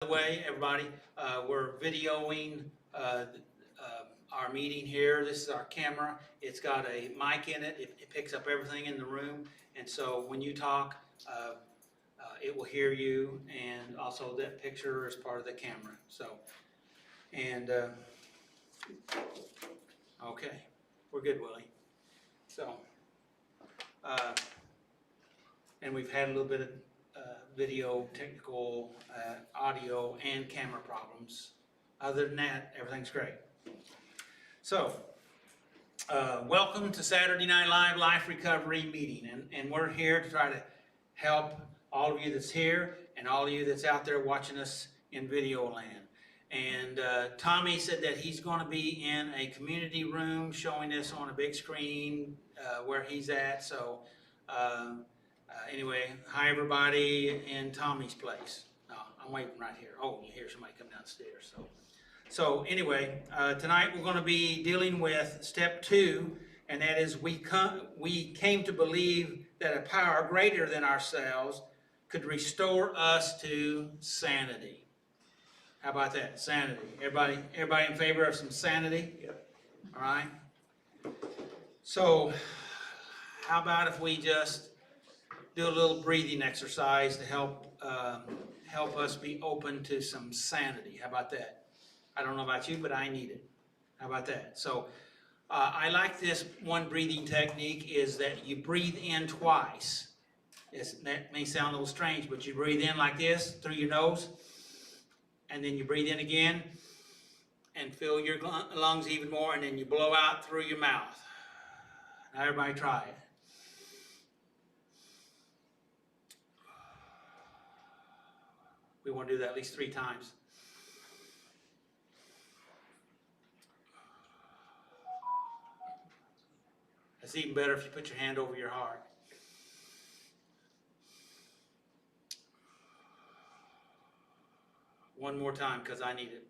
By the way, everybody, we're videoing our meeting here. This is our camera. It's got a mic in it. It picks up everything in the room. And so when you talk, it will hear you. And also that picture is part of the camera. So, and, okay, we're good, Willie. So, and we've had a little bit of video, technical, audio, and camera problems. Other than that, everything's great. So, welcome to Saturday Night Live Life Recovery Meeting. And we're here to try to help all of you that's here and all of you that's out there watching us in video land. And Tommy said that he's going to be in a community room showing us on a big screen where he's at. So, anyway, hi everybody in Tommy's place. I'm waiting right here. Oh, you hear somebody come downstairs. So anyway, tonight we're going to be dealing with step 2, and that is we came to believe that a power greater than ourselves could restore us to sanity. How about that? Sanity. Everybody in favor of some sanity? Yep. All right. So how about if we just do a little breathing exercise to help us be open to some sanity. How about that? I don't know about you, but I need it. How about that? So I like this one breathing technique is that you breathe in twice. That may sound a little strange, but you breathe in like this through your nose, and then you breathe in again and fill your lungs even more, and then you blow out through your mouth. Now everybody try it. We want to do that at least 3 times. It's even better if you put your hand over your heart. One more time, because I need it.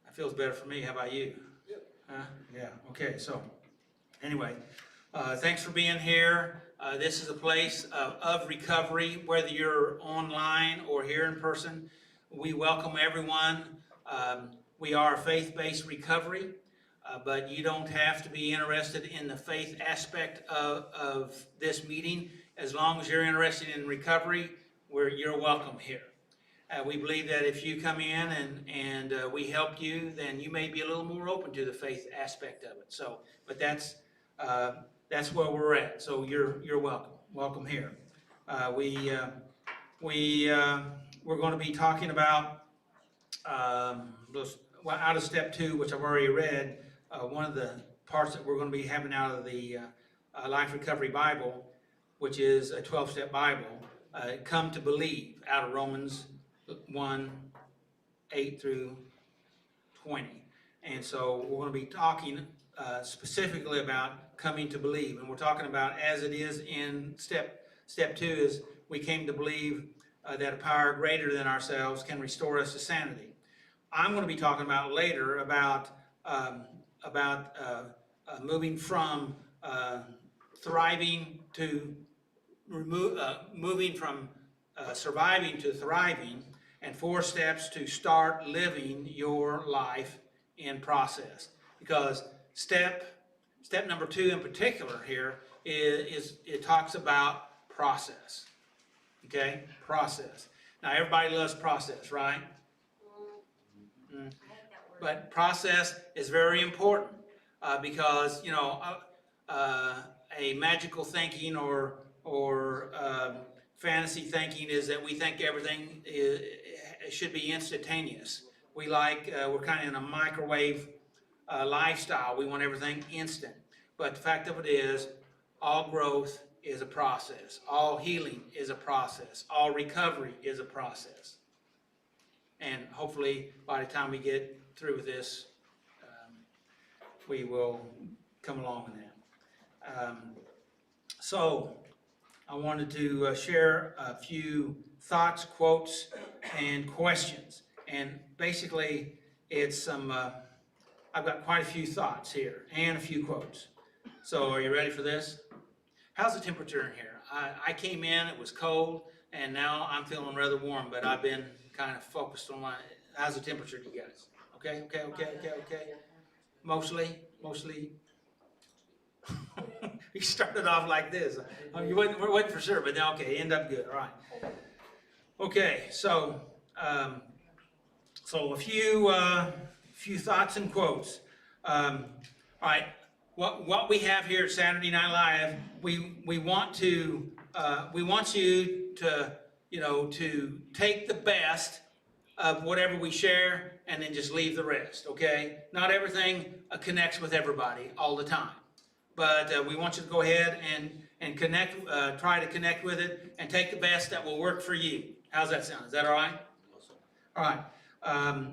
That feels better for me. How about you? Yep. Yeah. Okay. So, anyway, thanks for being here. This is a place of recovery, whether you're online or here in person. We welcome everyone. We are a faith-based recovery, but you don't have to be interested in the faith aspect of this meeting. As long as you're interested in recovery, you're welcome here. We believe that if you come in and we help you, then you may be a little more open to the faith aspect of it. So, but that's where we're at. So you're welcome. Welcome here. We're going to be talking about out of step 2, which I've already read. One of the parts that we're going to be having out of the Life Recovery Bible, which is a 12-step Bible, come to believe, out of Romans 1:8 through 20. And so we're going to be talking specifically about coming to believe, and we're talking about as it is in step 2 is we came to believe that a power greater than ourselves can restore us to sanity. I'm going to be talking about later about moving from thriving to moving from surviving to thriving, and 4 steps to start living your life in process. Because step number 2 in particular here is it talks about process. Okay, process. Now everybody loves process, right? I hate that word. But process is very important because a magical thinking or fantasy thinking is that we think everything should be instantaneous. We're kind of in a microwave lifestyle. We want everything instant. But the fact of it is, all growth is a process. All healing is a process. All recovery is a process. And hopefully, by the time we get through with this, we will come along with that. So, I wanted to share a few thoughts, quotes, and questions. And basically, it's some, I've got quite a few thoughts here and a few quotes. So, are you ready for this? How's the temperature in here? I came in, it was cold, and now I'm feeling rather warm, but I've been kind of focused on how's the temperature, you guys? Okay. Mostly. You started off like this. You wasn't for sure, but okay, end up good. All right. Okay, so a few thoughts and quotes. All right, what we have here at Saturday Night Live, we want you to to take the best of whatever we share and then just leave the rest. Okay, not everything connects with everybody all the time, but we want you to go ahead and connect, try to connect with it and take the best that will work for you. How's that sound? Is that all right? All right.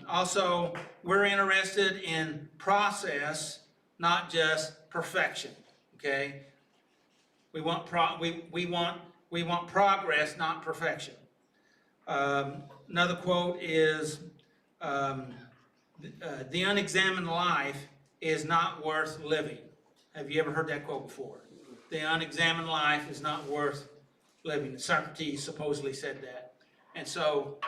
Also, we're interested in process, not just perfection. Okay. We want progress, not perfection. Another quote is, "The unexamined life is not worth living." Have you ever heard that quote before? The unexamined life is not worth living. Socrates supposedly said that. And so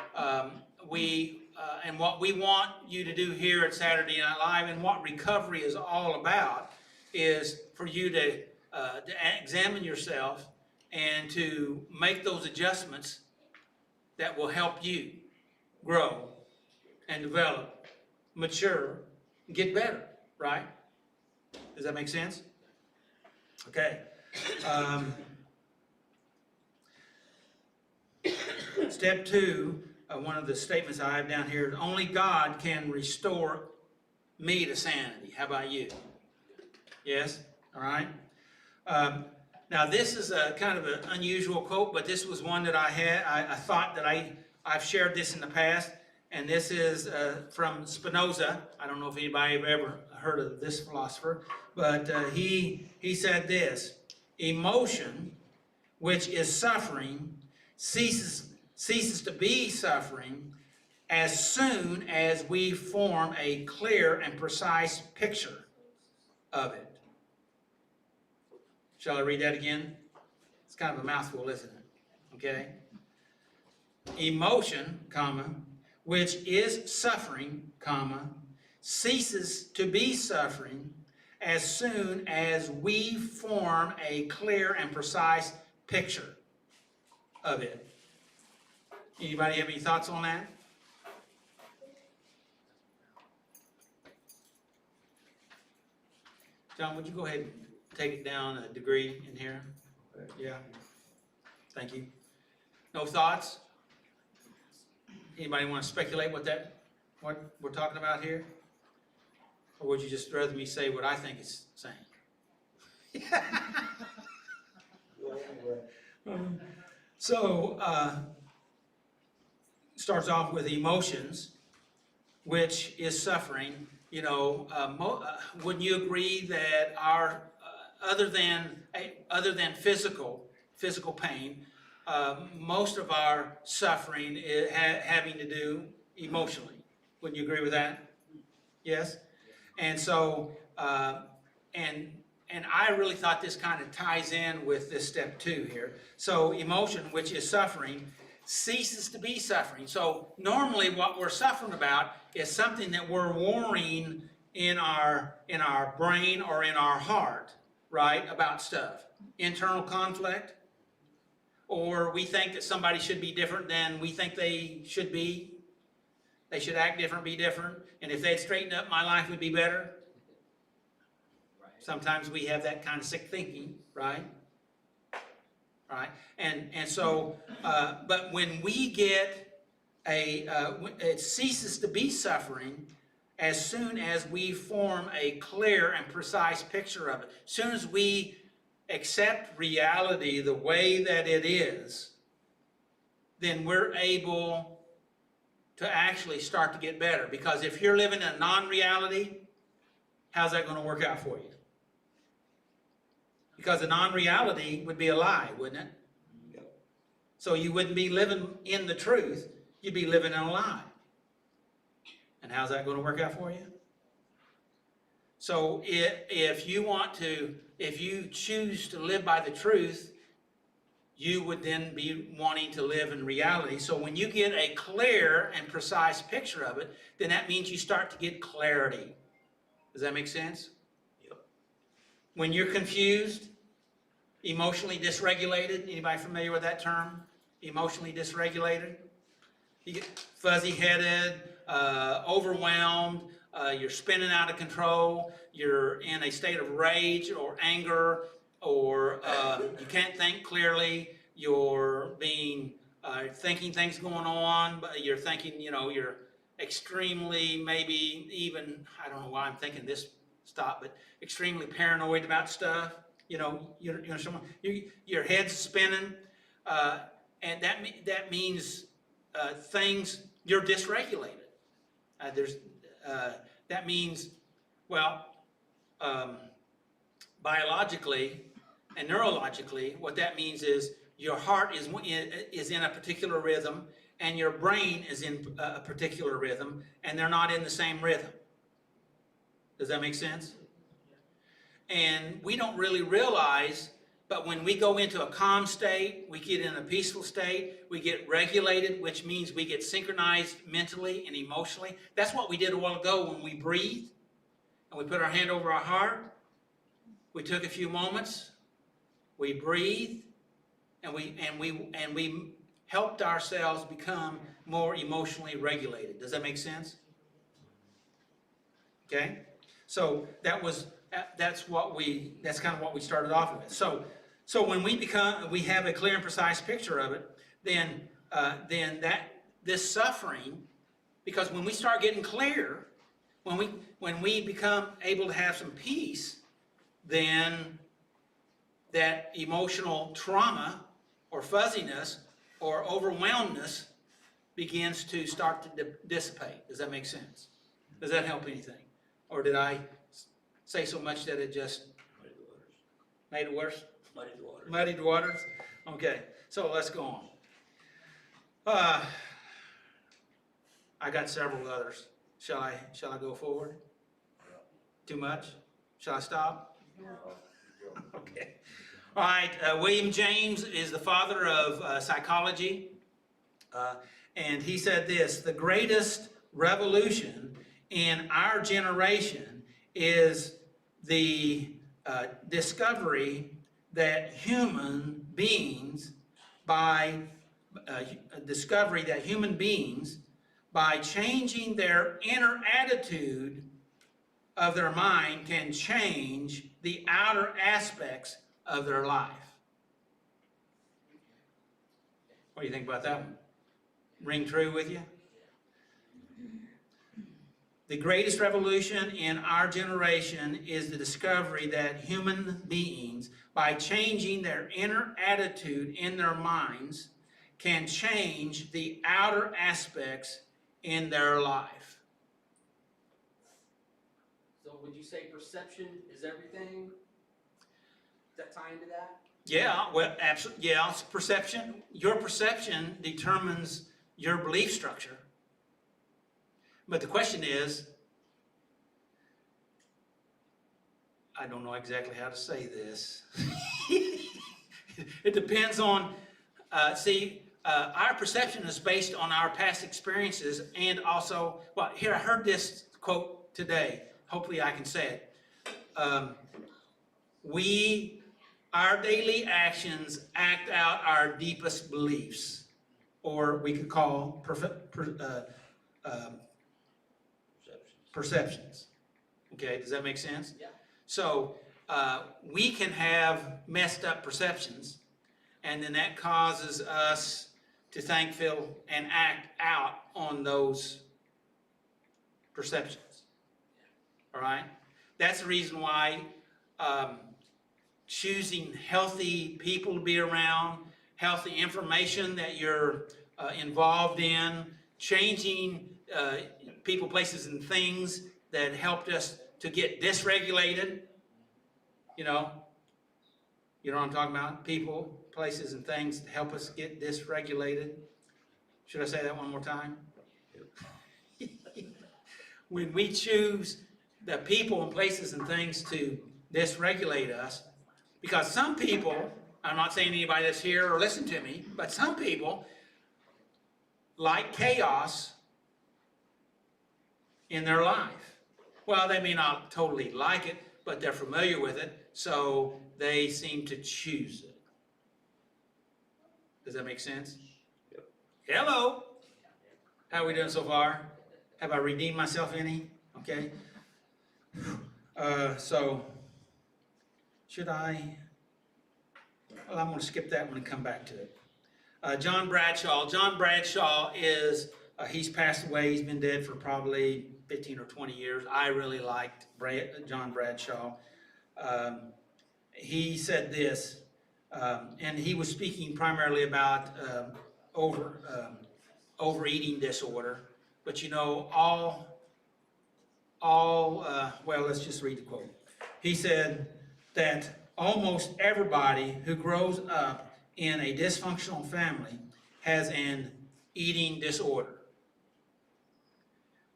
and what we want you to do here at Saturday Night Live, and what recovery is all about, is for you to examine yourself and to make those adjustments that will help you grow and develop, mature, get better, right? Does that make sense? Okay. Step 2, one of the statements I have down here, only God can restore me to sanity. How about you? Yes? All right. Now this is a kind of an unusual quote, but this was one that I thought that I've shared this in the past, and this is from Spinoza. I don't know if anybody have ever heard of this philosopher, but he said this: emotion, which is suffering, ceases to be suffering as soon as we form a clear and precise picture of it. Shall I read that again? It's kind of a mouthful, isn't it? Okay. Emotion, which is suffering, ceases to be suffering as soon as we form a clear and precise picture of it. Anybody have any thoughts on that? John, would you go ahead and take it down a degree in here? Yeah. Thank you. No thoughts? Anybody want to speculate what we're talking about here? Or would you just rather me say what I think it's saying? So, starts off with emotions, which is suffering. Wouldn't you agree that our other than physical pain, most of our suffering is having to do emotionally? Wouldn't you agree with that? Yes. And so, and I really thought this kind of ties in with this step 2 here. So emotion, which is suffering, ceases to be suffering. So normally what we're suffering about is something that we're warring in our brain or in our heart, right, about stuff. Internal conflict, or we think that somebody should be different than we think they should be. They should act different, be different, and if they'd straighten up, my life would be better. Sometimes we have that kind of sick thinking, right? Right? And so, but when we get it ceases to be suffering as soon as we form a clear and precise picture of it. As soon as we accept reality the way that it is, then we're able to actually start to get better. Because if you're living in a non-reality, how's that going to work out for you? Because a non-reality would be a lie, wouldn't it? Yep. So you wouldn't be living in the truth, you'd be living in a lie. And how's that going to work out for you? So if you want to if you choose to live by the truth, you would then be wanting to live in reality. So when you get a clear and precise picture of it, then that means you start to get clarity. Does that make sense? Yep. When you're confused, emotionally dysregulated, anybody familiar with that term? Emotionally dysregulated? You get fuzzy-headed, overwhelmed, you're spinning out of control, you're in a state of rage or anger, or you can't think clearly, you're thinking things going on, but you're thinking, you're extremely, maybe even, I don't know why I'm thinking this but extremely paranoid about stuff. Your head's spinning, and that means things, you're dysregulated. That means, well, biologically and neurologically, what that means is your heart is in a particular rhythm, and your brain is in a particular rhythm, and they're not in the same rhythm. Does that make sense? And we don't really realize, but when we go into a calm state, we get in a peaceful state, we get regulated, which means we get synchronized mentally and emotionally. That's what we did a while ago when we breathed and we put our hand over our heart. We took a few moments, we breathed, and we helped ourselves become more emotionally regulated. Does that make sense? Okay? So that's kind of what we started off with. So when we have a clear and precise picture of it, then this suffering, because when we start getting clear, when we become able to have some peace, then that emotional trauma or fuzziness or overwhelmedness begins to start to dissipate. Does that make sense? Does that help anything? Or did I say so much that it just made it worse? Muddied the waters. Muddied waters? Okay, so let's go on. I got several others. Shall I go forward? Too much? Shall I stop? Okay. All right, William James is the father of psychology, and he said this: the greatest revolution in our generation is the discovery that human beings, by changing their inner attitude of their mind, can change the outer aspects of their life. What do you think about that one? Ring true with you? The greatest revolution in our generation is the discovery that human beings, by changing their inner attitude in their minds, can change the outer aspects in their life. So would you say perception is everything? Does that tie into that? Yeah, well, absolutely. Yeah, it's perception. Your perception determines your belief structure. But the question is, I don't know exactly how to say this. It depends on, our perception is based on our past experiences, and also, well, here, I heard this quote today. Hopefully I can say it. Our daily actions act out our deepest beliefs, or we could call perceptions. Okay, does that make sense? Yeah. So we can have messed up perceptions, and then that causes us to think, feel, and act out on those perceptions. All right? That's the reason why choosing healthy people to be around, healthy information that you're involved in, changing people, places, and things that helped us to get dysregulated. You know what I'm talking about? People, places, and things that help us get dysregulated. Should I say that one more time? When we choose the people and places and things to dysregulate us. Because some people, I'm not saying anybody that's here or listen to me, but some people like chaos in their life. Well, they may not totally like it, but they're familiar with it, so they seem to choose it. Does that make sense? Yep. Hello. How are we doing so far? Have I redeemed myself any? Okay. So, should I? Well, I'm going to skip that one and come back to it. John Bradshaw. John Bradshaw is, he's passed away. He's been dead for probably 15 or 20 years. I really liked John Bradshaw. He said this, and he was speaking primarily about overeating disorder. But you know, well, let's just read the quote. He said that almost everybody who grows up in a dysfunctional family has an eating disorder.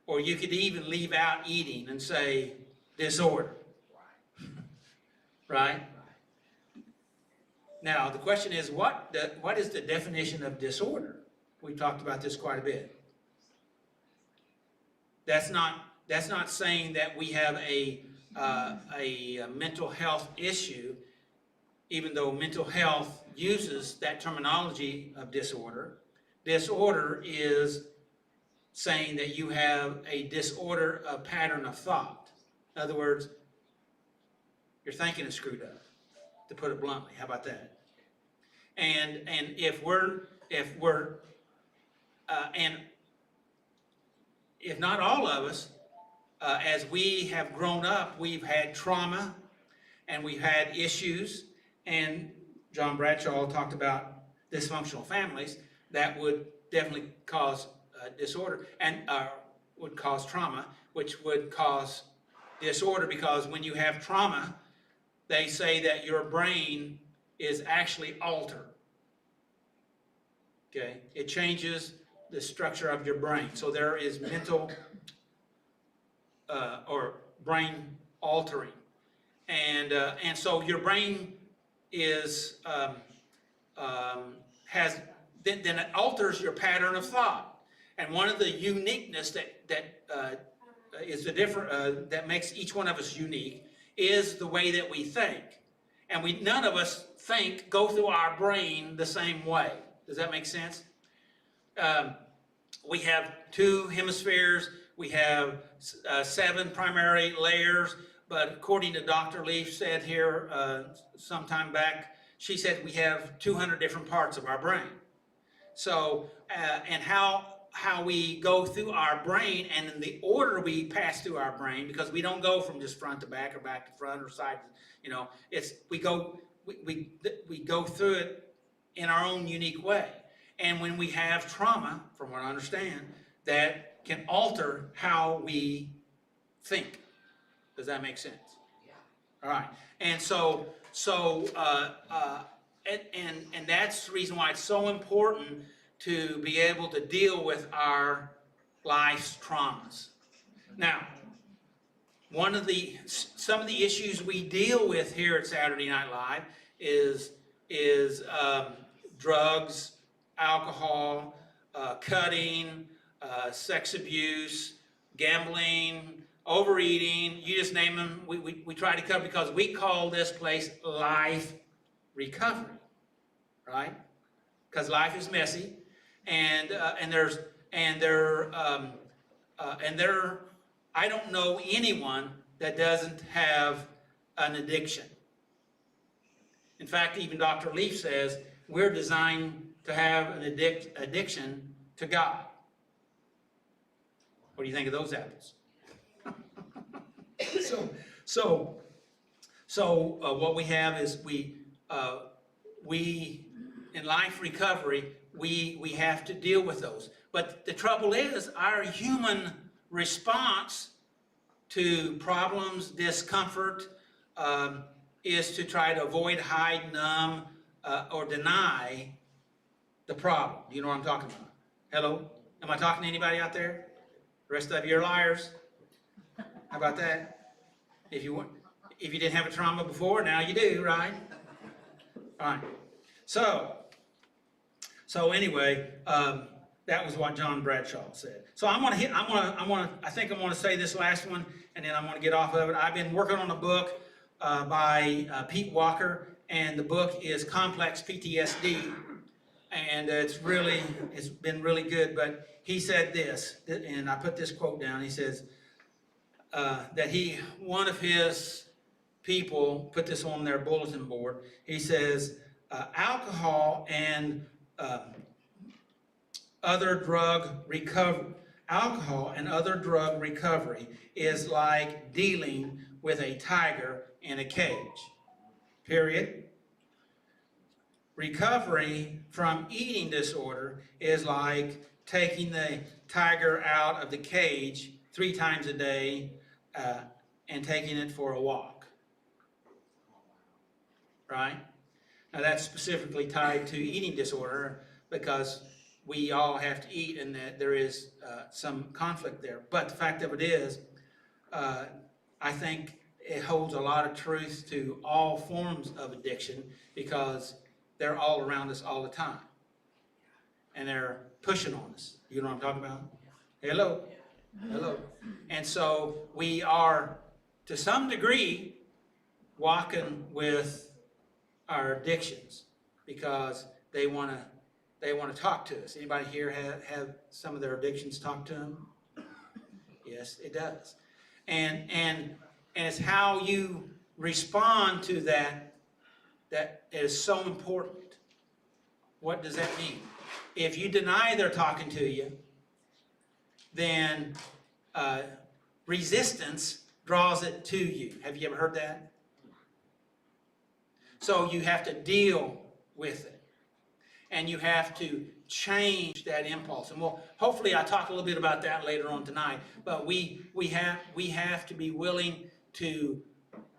Or you could even leave out eating and say disorder. Right? Now, the question is, what is the definition of disorder? We've talked about this quite a bit. That's not saying that we have a mental health issue, even though mental health uses that terminology of disorder. Disorder is saying that you have a disorder, a pattern of thought. In other words, your thinking is screwed up, to put it bluntly. How about that? And if not all of us, as we have grown up, we've had trauma and we've had issues, and John Bradshaw talked about dysfunctional families that would definitely cause disorder and would cause trauma, which would cause disorder, because when you have trauma, they say that your brain is actually altered. Okay? It changes the structure of your brain. So there is mental or brain altering. And so your brain is, then it alters your pattern of thought. And one of the uniqueness that is the different, that makes each one of us unique is the way that we think. And none of us go through our brain the same way. Does that make sense? We have two hemispheres. We have 7 primary layers. But according to Dr. Leaf said here some time back, she said we have 200 different parts of our brain. So, and how we go through our brain and in the order we pass through our brain, because we don't go from just front to back or back to front or side, you know, we go through it in our own unique way. And when we have trauma, from what I understand, that can alter how we think. Does that make sense? Yeah. All right. And and that's the reason why it's so important to be able to deal with our life's traumas. Now, some of the issues we deal with here at Saturday Night Live is drugs, alcohol, cutting, sex abuse, gambling, overeating, you just name them. We try to cover, because we call this place life recovery, right? Because life is messy, and I don't know anyone that doesn't have an addiction. In fact, even Dr. Leaf says we're designed to have an addiction to God. What do you think of those apples? So what we have is we in life recovery, we have to deal with those. But the trouble is, our human response to problems, discomfort, is to try to avoid, hide, numb, or deny the problem. You know what I'm talking about? Hello? Am I talking to anybody out there? The rest of you are liars. How about that? If you want, If you didn't have a trauma before, now you do, right? All right. So anyway, that was what John Bradshaw said. So I think I'm gonna say this last one, and then I'm gonna get off of it. I've been working on a book by Pete Walker, and the book is Complex PTSD, and it's been really good. But he said this, and I put this quote down. He says that one of his people put this on their bulletin board. He says alcohol and other drug recovery is like dealing with a tiger in a cage. Period. Recovery from eating disorder is like taking the tiger out of the cage 3 times a day and taking it for a walk. Right? Now that's specifically tied to eating disorder because we all have to eat and that there is some conflict there. But the fact of it is, I think it holds a lot of truth to all forms of addiction because they're all around us all the time. And they're pushing on us. You know what I'm talking about? Hello? Hello. And so we are, to some degree, walking with our addictions because they want to talk to us. Anybody here have some of their addictions talk to them? Yes, it does. And it's how you respond to that is so important. What does that mean? If you deny they're talking to you, then resistance draws it to you. Have you ever heard that? So you have to deal with it. And you have to change that impulse. And hopefully I'll talk a little bit about that later on tonight. But we have to be willing to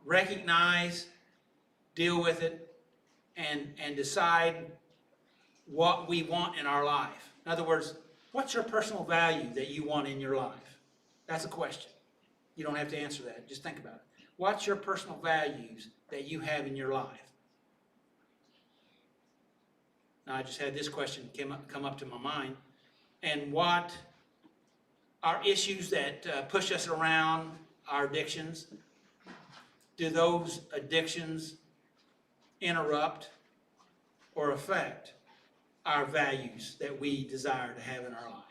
recognize, deal with it, and decide what we want in our life. In other words, what's your personal value that you want in your life? That's a question. You don't have to answer that. Just think about it. What's your personal values that you have in your life? Now, I just had this question come up to my mind. And what are issues that push us around our addictions? Do those addictions interrupt or affect our values that we desire to have in our life?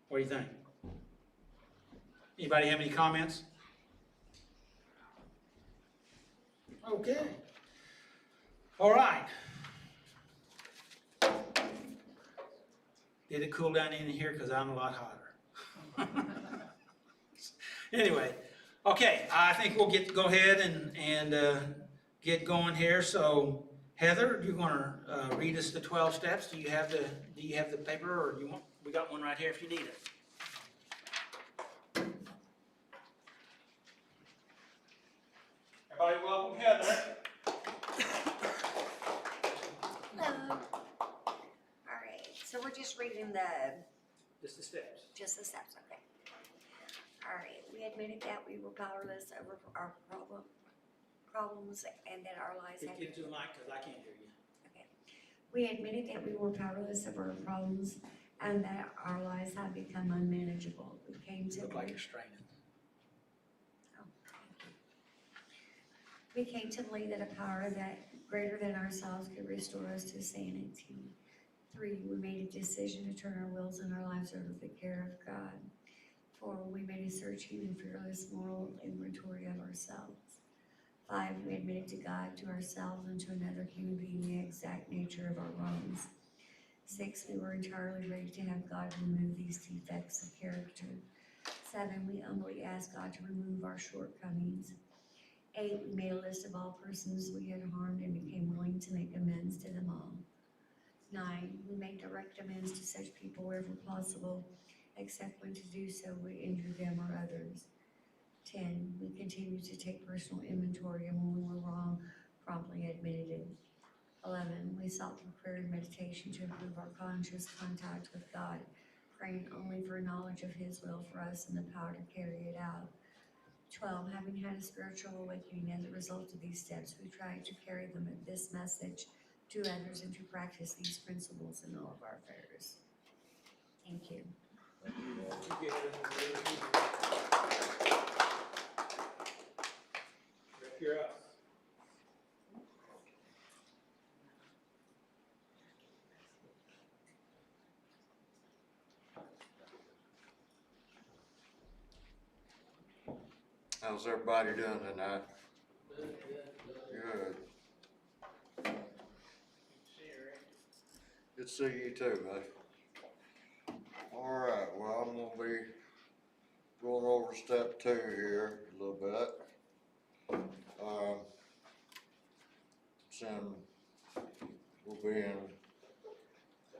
What do you think? Anybody have any comments? Okay. All right. Did it cool down in here? Because I'm a lot hotter. Anyway, okay. I think we'll go ahead and get going here. So, Heather, you're going to read us the 12 steps. Do you have the paper, or do you want? We got one right here if you need it. Everybody, welcome Heather. Hello. All right, so we're just reading Just the steps. the steps, okay. All right, we admitted that we were powerless over our problems and that our lives had... Get to the mic because I can't hear you. Okay. We admitted that we were powerless over our problems and that our lives had become unmanageable. We came to... Look like you're straining. We came to believe that a power that greater than ourselves could restore us to sanity. 3, we made a decision to turn our wills and our lives over to the care of God. 4, we made a searching and fearless moral inventory of ourselves. 5, we admitted to God, to ourselves, and to another human being the exact nature of our wrongs. 6, we were entirely ready to have God remove these defects of character. 7, we humbly asked God to remove our shortcomings. 8, we made a list of all persons we had harmed and became willing to make amends to them all. 9, we made direct amends to such people wherever possible, except when to do so would injure them or others. 10, we continued to take personal inventory, and when we were wrong, promptly admitted it. 11, we sought through prayer and meditation to improve our conscious contact with God, praying only for knowledge of His will for us and the power to carry it out. 12, having had a spiritual awakening as a result of these steps, we try to carry this message to others and to practice these principles in all of our affairs. Thank you. Rick, you're up. How's everybody doing tonight? Good. Good to see you too, buddy. All right, well, I'm gonna be going over step 2 here a little bit. We'll be in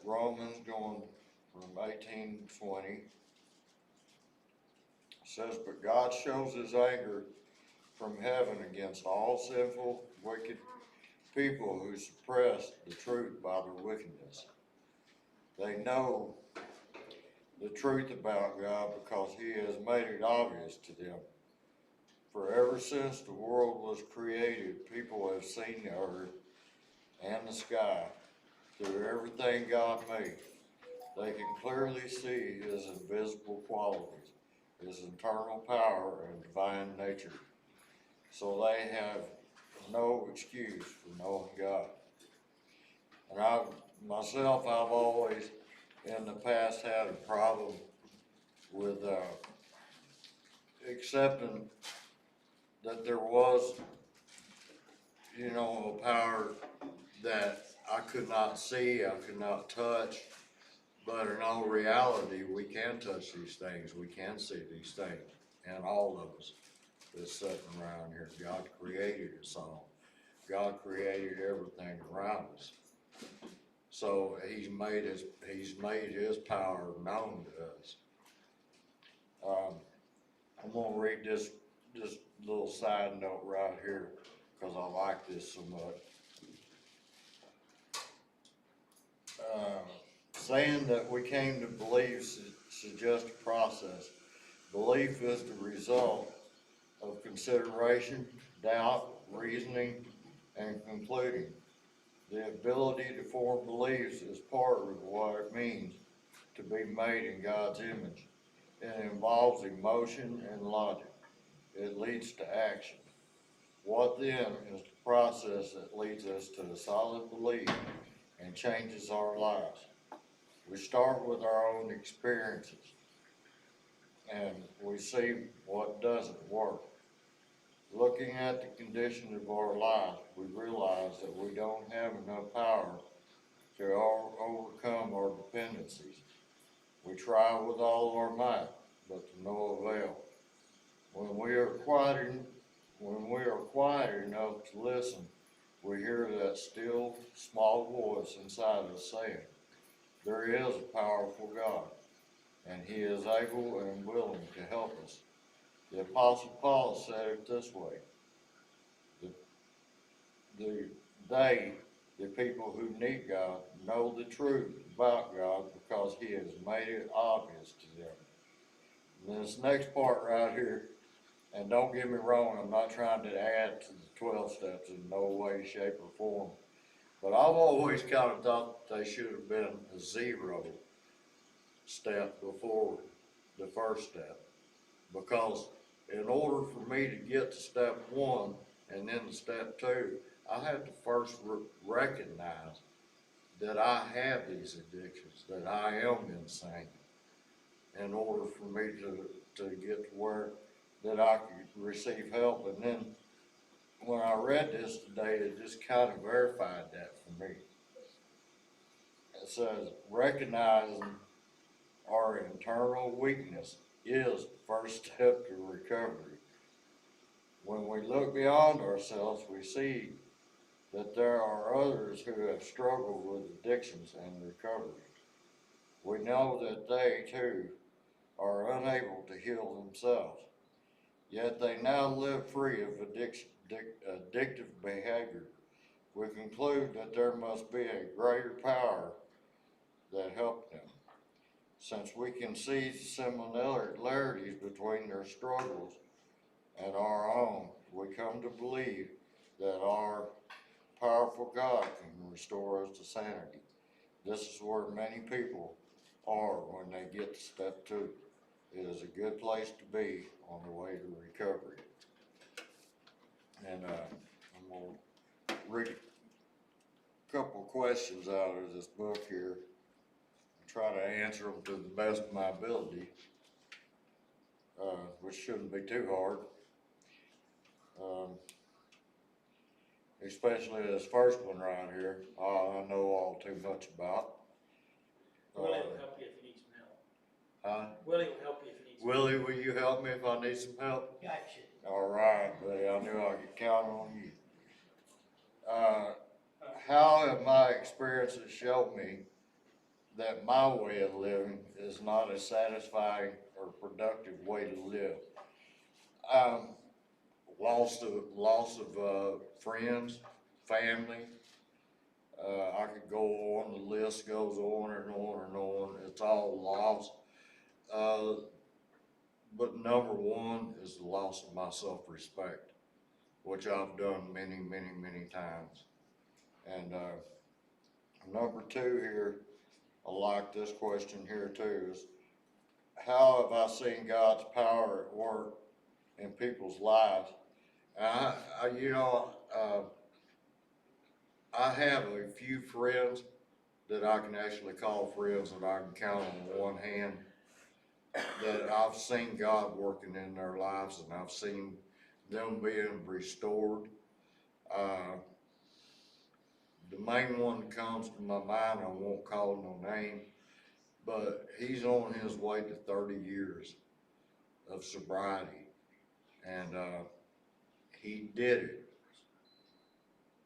Romans going from 18:20. It says, but God shows his anger from heaven against all sinful, wicked people who suppress the truth by their wickedness. They know the truth about God because he has made it obvious to them. For ever since the world was created, people have seen the earth and the sky through everything God made. They can clearly see his invisible qualities, his eternal power and divine nature. So they have no excuse for knowing God. And I've always in the past had a problem with accepting that there was, a power that I could not see, I could not touch, but in all reality, we can touch these things, we can see these things, and all of us that's sitting around here. God created us all. God created everything around us. So he's made his power known to us. I'm gonna read this little side note right here because I like this so much. Saying that we came to believe suggests a process. Belief is the result of consideration, doubt, reasoning, and concluding. The ability to form beliefs is part of what it means to be made in God's image. It involves emotion and logic. It leads to action. What then is the process that leads us to a solid belief and changes our lives? We start with our own experiences and we see what doesn't work. Looking at the condition of our life, we realize that we don't have enough power to overcome our dependencies. We try with all our might, but to no avail. When we are quiet enough to listen, we hear that still, small voice inside us saying, there is a powerful God, and he is able and willing to help us. The Apostle Paul said it this way, the people who need God, know the truth about God because he has made it obvious to them. And this next part right here, and don't get me wrong, I'm not trying to add to the 12 steps in no way, shape, or form, but I've always kind of thought they should have been a 0 step before the first step, because in order for me to get to step 1 and then to step 2, I have to first recognize that I have these addictions, that I am insane, in order for me to get to where that I could receive help. And then when I read this today, it just kind of verified that for me. It says, recognizing our internal weakness is the first step to recovery. When we look beyond ourselves, we see that there are others who have struggled with addictions and recovery. We know that they too are unable to heal themselves, yet they now live free of addictive behavior. We conclude that there must be a greater power that helped them. Since we can see similarities between their struggles and our own, we come to believe that our powerful God can restore us to sanity. This is where many people are when they get to step 2. It is a good place to be on the way to recovery. And I'm going to read a couple questions out of this book here and try to answer them to the best of my ability, which shouldn't be too hard. Especially this first one right here, I know all too much about. Willie will help you if you need some help. Huh? Willie will help you if you need some Willie, will you help me if I need some help? help. Gotcha. All right, buddy, I knew I could count on you. How have my experiences shown me that my way of living is not a satisfying or productive way to live? Loss of friends, family. I could go on, the list goes on and on and on. It's all loss. But number one is the loss of my self-respect, which I've done many, many, many times. And number 2 here, I like this question here too, is how have I seen God's power at work in people's lives? And I have a few friends that I can actually call friends that I can count on one hand, that I've seen God working in their lives, and I've seen them being restored. The main one that comes to my mind, I won't call no name, but he's on his way to 30 years of sobriety, and he did it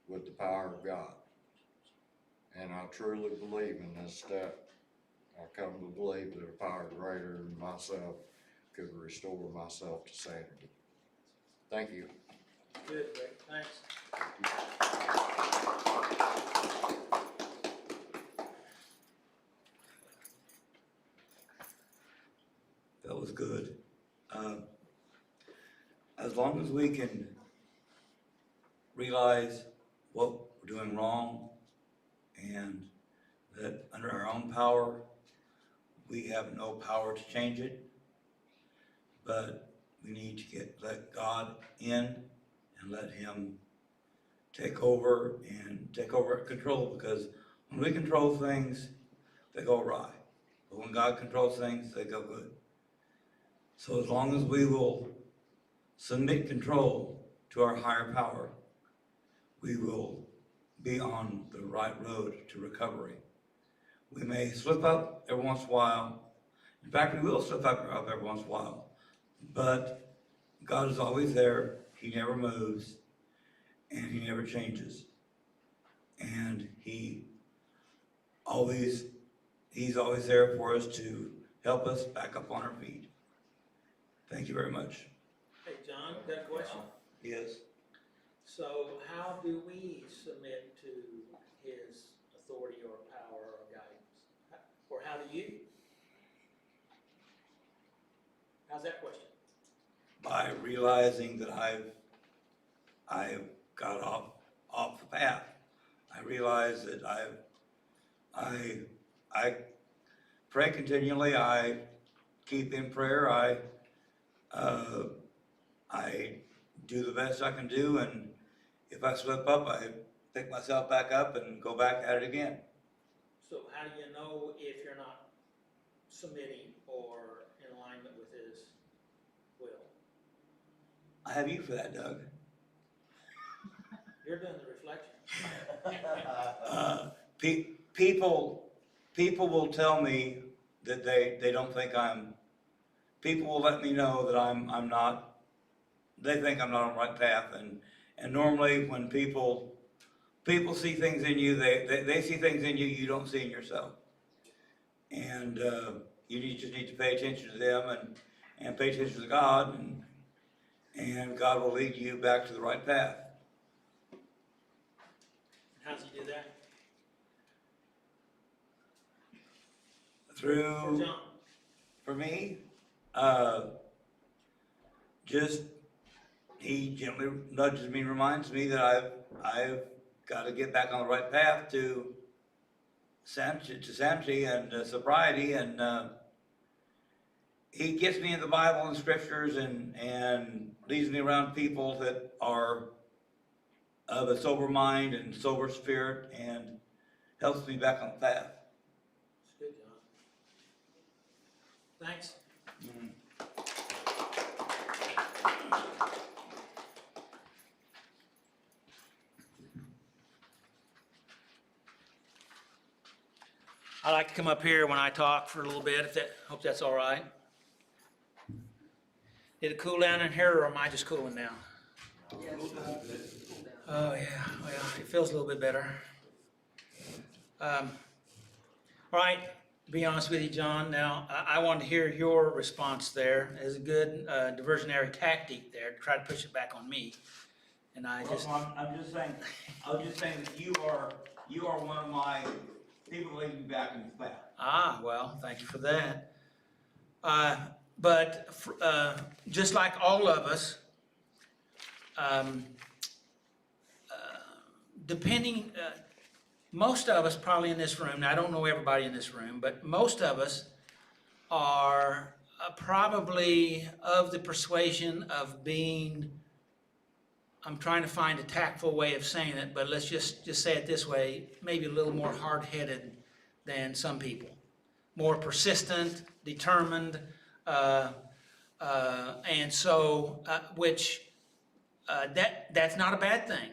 with the power of God. And I truly believe in this step. I come to believe that a power greater than myself could restore myself to sanity. Thank you. Good, Rick, thanks. That was good. As long as we can realize what we're doing wrong and that under our own power, we have no power to change it, but we need to let God in and let Him take over control, because when we control things, they go awry. But when God controls things, they go good. So as long as we will submit control to our higher power, we will be on the right road to recovery. We may slip up every once in a while. In fact, we will slip up every once in a while. But God is always there. He never moves, and He never changes. And He's always there for us to help us back up on our feet. Thank you very much. Hey, John, got a question? Yes. So how do we submit to His authority or power or guidance? Or how do you? How's that question? By realizing that I've got off the path. I realize that I pray continually. I keep in prayer. I do the best I can do, and if I slip up, I pick myself back up and go back at it again. So how do you know if you're not submitting or in alignment with His will? I have you for that, Doug. You're doing the reflection. People will tell me that they don't think people will let me know that I'm not, they think I'm not on the right path, and normally when people see things in you, they see things in you you don't see in yourself. And just need to pay attention to them and pay attention to God, and God will lead you back to the right path. How's He do that? Through, John. for me, just he gently nudges me, reminds me that I've got to get back on the right path to sanity and sobriety, and he gets me in the Bible and scriptures and leads me around people that are of a sober mind and sober spirit and helps me back on the path. That's good, John. Thanks. I like to come up here when I talk for a little bit, hope that's all right. Did it cool down in here, or am I just cooling down? Yeah, it's cool down. Oh, yeah, well, it feels a little bit better. All right, to be honest with you, John, now, I want to hear your response there. As a good diversionary tactic there, to try to push it back on me. And I just, I'm just saying, that you are one of my people leading me back in the path. well, thank you for that. But just like all of us, most of us probably in this room, now I don't know everybody in this room, but most of us are probably of the persuasion of being, I'm trying to find a tactful way of saying it, but let's just say it this way, maybe a little more hard-headed than some people. More persistent, determined, and so, that's not a bad thing.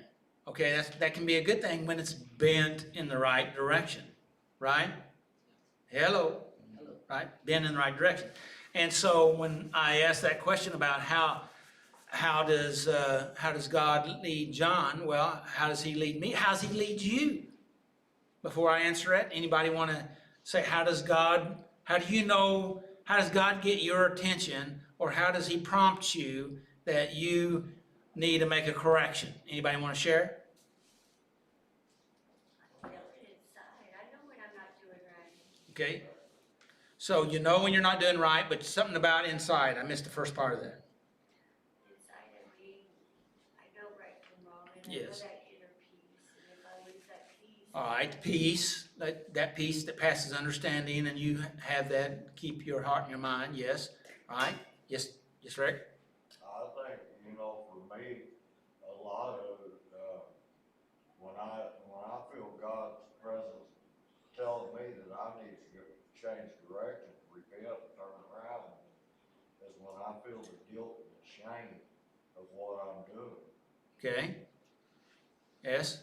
Okay, that can be a good thing when it's bent in the right direction, right? Hello, right? Bent in the right direction. And so when I asked that question about how does God lead John? Well, how does he lead me? How does he lead you? Before I answer it, anybody want to say, how does God get your attention, or how does he prompt you that you need to make a correction? Anybody want to share? I feel it inside. I know when I'm not doing right. Okay. So you know when you're not doing right, but something about inside. I missed the first part of that. Inside of me, I know right from wrong, and I know Yes. that inner peace, and if I lose that peace. All right, peace, that peace that passes understanding, and you have that, keep your heart and your mind, yes. All right, yes, Rick? I think, for me, a lot of it, when I feel God's presence telling me that I need to change direction, repent, and turn around, is when I feel the guilt and the shame of what I'm doing. Okay. Yes,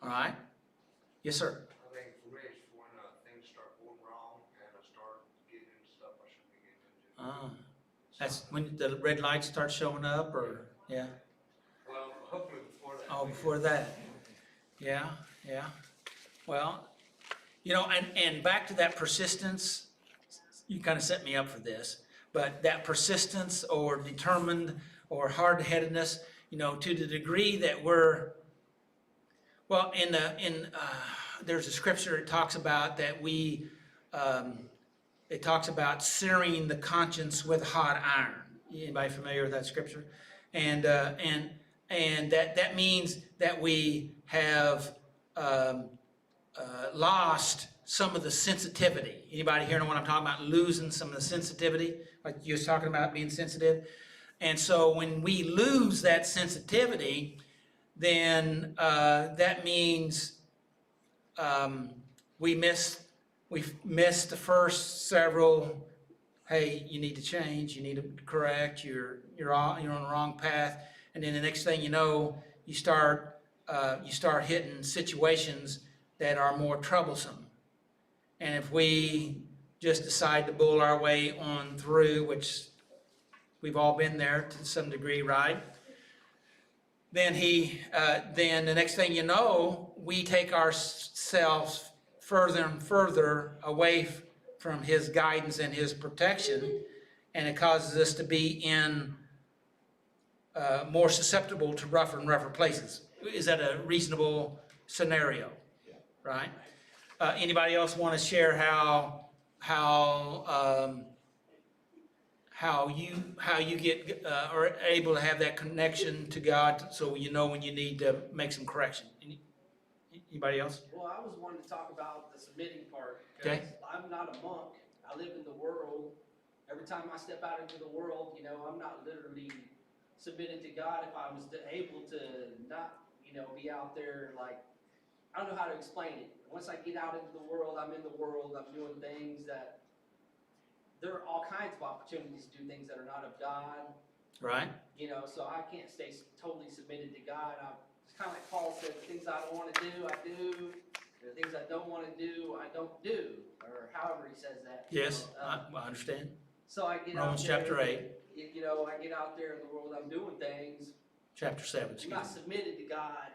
all right. Yes, sir. I think for me, it's when things start going wrong and I start getting into stuff I shouldn't be getting into. That's when the red lights start showing up, or, yeah? Well, hopefully before that. Oh, before that. Yeah. Well, and back to that persistence, you kind of set me up for this, but that persistence or determined or hard-headedness, to the degree that there's a scripture that talks about that it talks about searing the conscience with hot iron. Anybody familiar with that scripture? And that means that we have lost some of the sensitivity. Anybody here know what I'm talking about? Losing some of the sensitivity, like you was talking about being sensitive. And so when we lose that sensitivity, then that means we've missed the first several. Hey, you need to change. You need to correct. You're on the wrong path. And then the next thing you know, you start hitting situations that are more troublesome. And if we just decide to bull our way on through, which we've all been there to some degree, right? Then then the next thing you know, we take ourselves further and further away from his guidance and his protection, and it causes us to be more susceptible to rougher and rougher places. Is that a reasonable scenario? Right? Anybody else want to share how how you get, are able to have that connection to God, so you know when you need to make some correction. Anybody else? Well, I was wanting to talk about the submitting part, Okay. because I'm not a monk. I live in the world. Every time I step out into the world, I'm not literally submitted to God. If I was able to not, be out there like, I don't know how to explain it. Once I get out into the world, I'm in the world, I'm doing things that, there are all kinds of opportunities to do things that are not of God, Right? so I can't stay totally submitted to God. It's kind of like Paul said, the things I don't want to do, I do. The things I don't want to do, I don't do. Or however he says that. Yes, I understand. So I get Romans out there. chapter 8, I get out there in the world, I'm doing things. chapter 7, I'm excuse not me. submitted to God,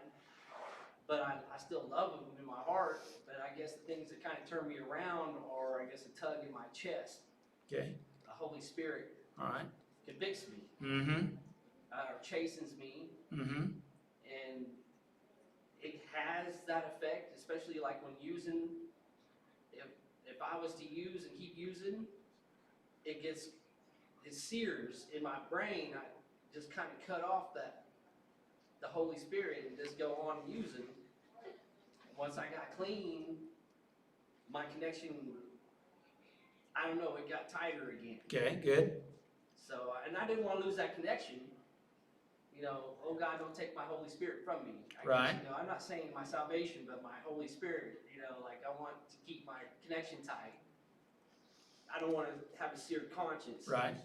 but I still love him in my heart. But I guess the things that kind of turn me around are, I guess, a tug in my chest. Okay, The Holy Spirit all right. convicts me, Mm-hmm, or chastens me, mm-hmm, and it has that effect, especially like when using. If I was to use and keep using, it sears in my brain. I just kind of cut off the Holy Spirit and just go on using. Once I got clean, my connection, I don't know, it got tighter again. okay, good. So, and I didn't want to lose that connection. Oh God, don't take my Holy Spirit from me. I Right. guess, I'm not saying my salvation, but my Holy Spirit, like I want to keep my connection tight. I don't want to have a seared conscience. Right.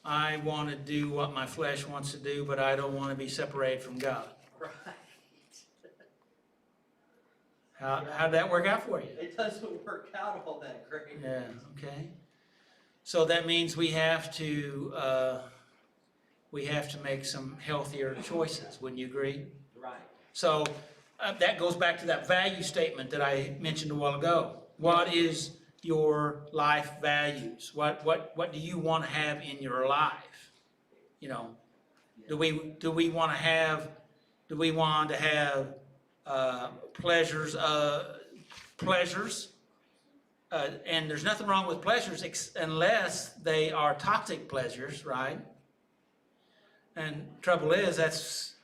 I want to do what my flesh wants to do, but I don't want to be separated from God. Right. How'd that work out for you? It doesn't work out all that great. Yeah, okay. So that means we have to make some healthier choices, wouldn't you agree? Right. So that goes back to that value statement that I mentioned a while ago. What is your life values? What do you want to have in your life? Do we want to have pleasures? And there's nothing wrong with pleasures unless they are toxic pleasures, right? And trouble is, that's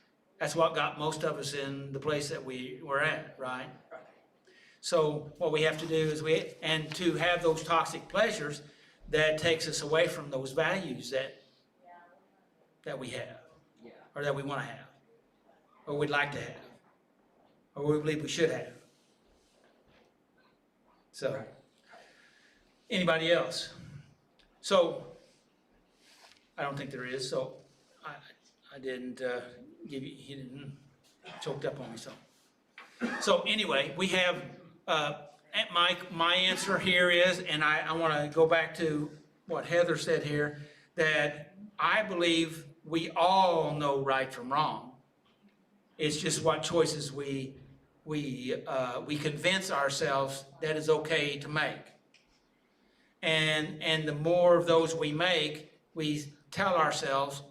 what got most of us in the place that we were at, right? Right. So what we have to do is to have those toxic pleasures, that takes us away from those values that we have, Yeah. or that we want to have, or we'd like to have, or we believe we should have. So, Right. anybody else? So, I don't think there is, so I didn't he didn't choked up on me, so anyway, we have, my answer here is, and I want to go back to what Heather said here, that I believe we all know right from wrong. It's just what choices we convince ourselves that is okay to make. And the more of those we make, we tell ourselves,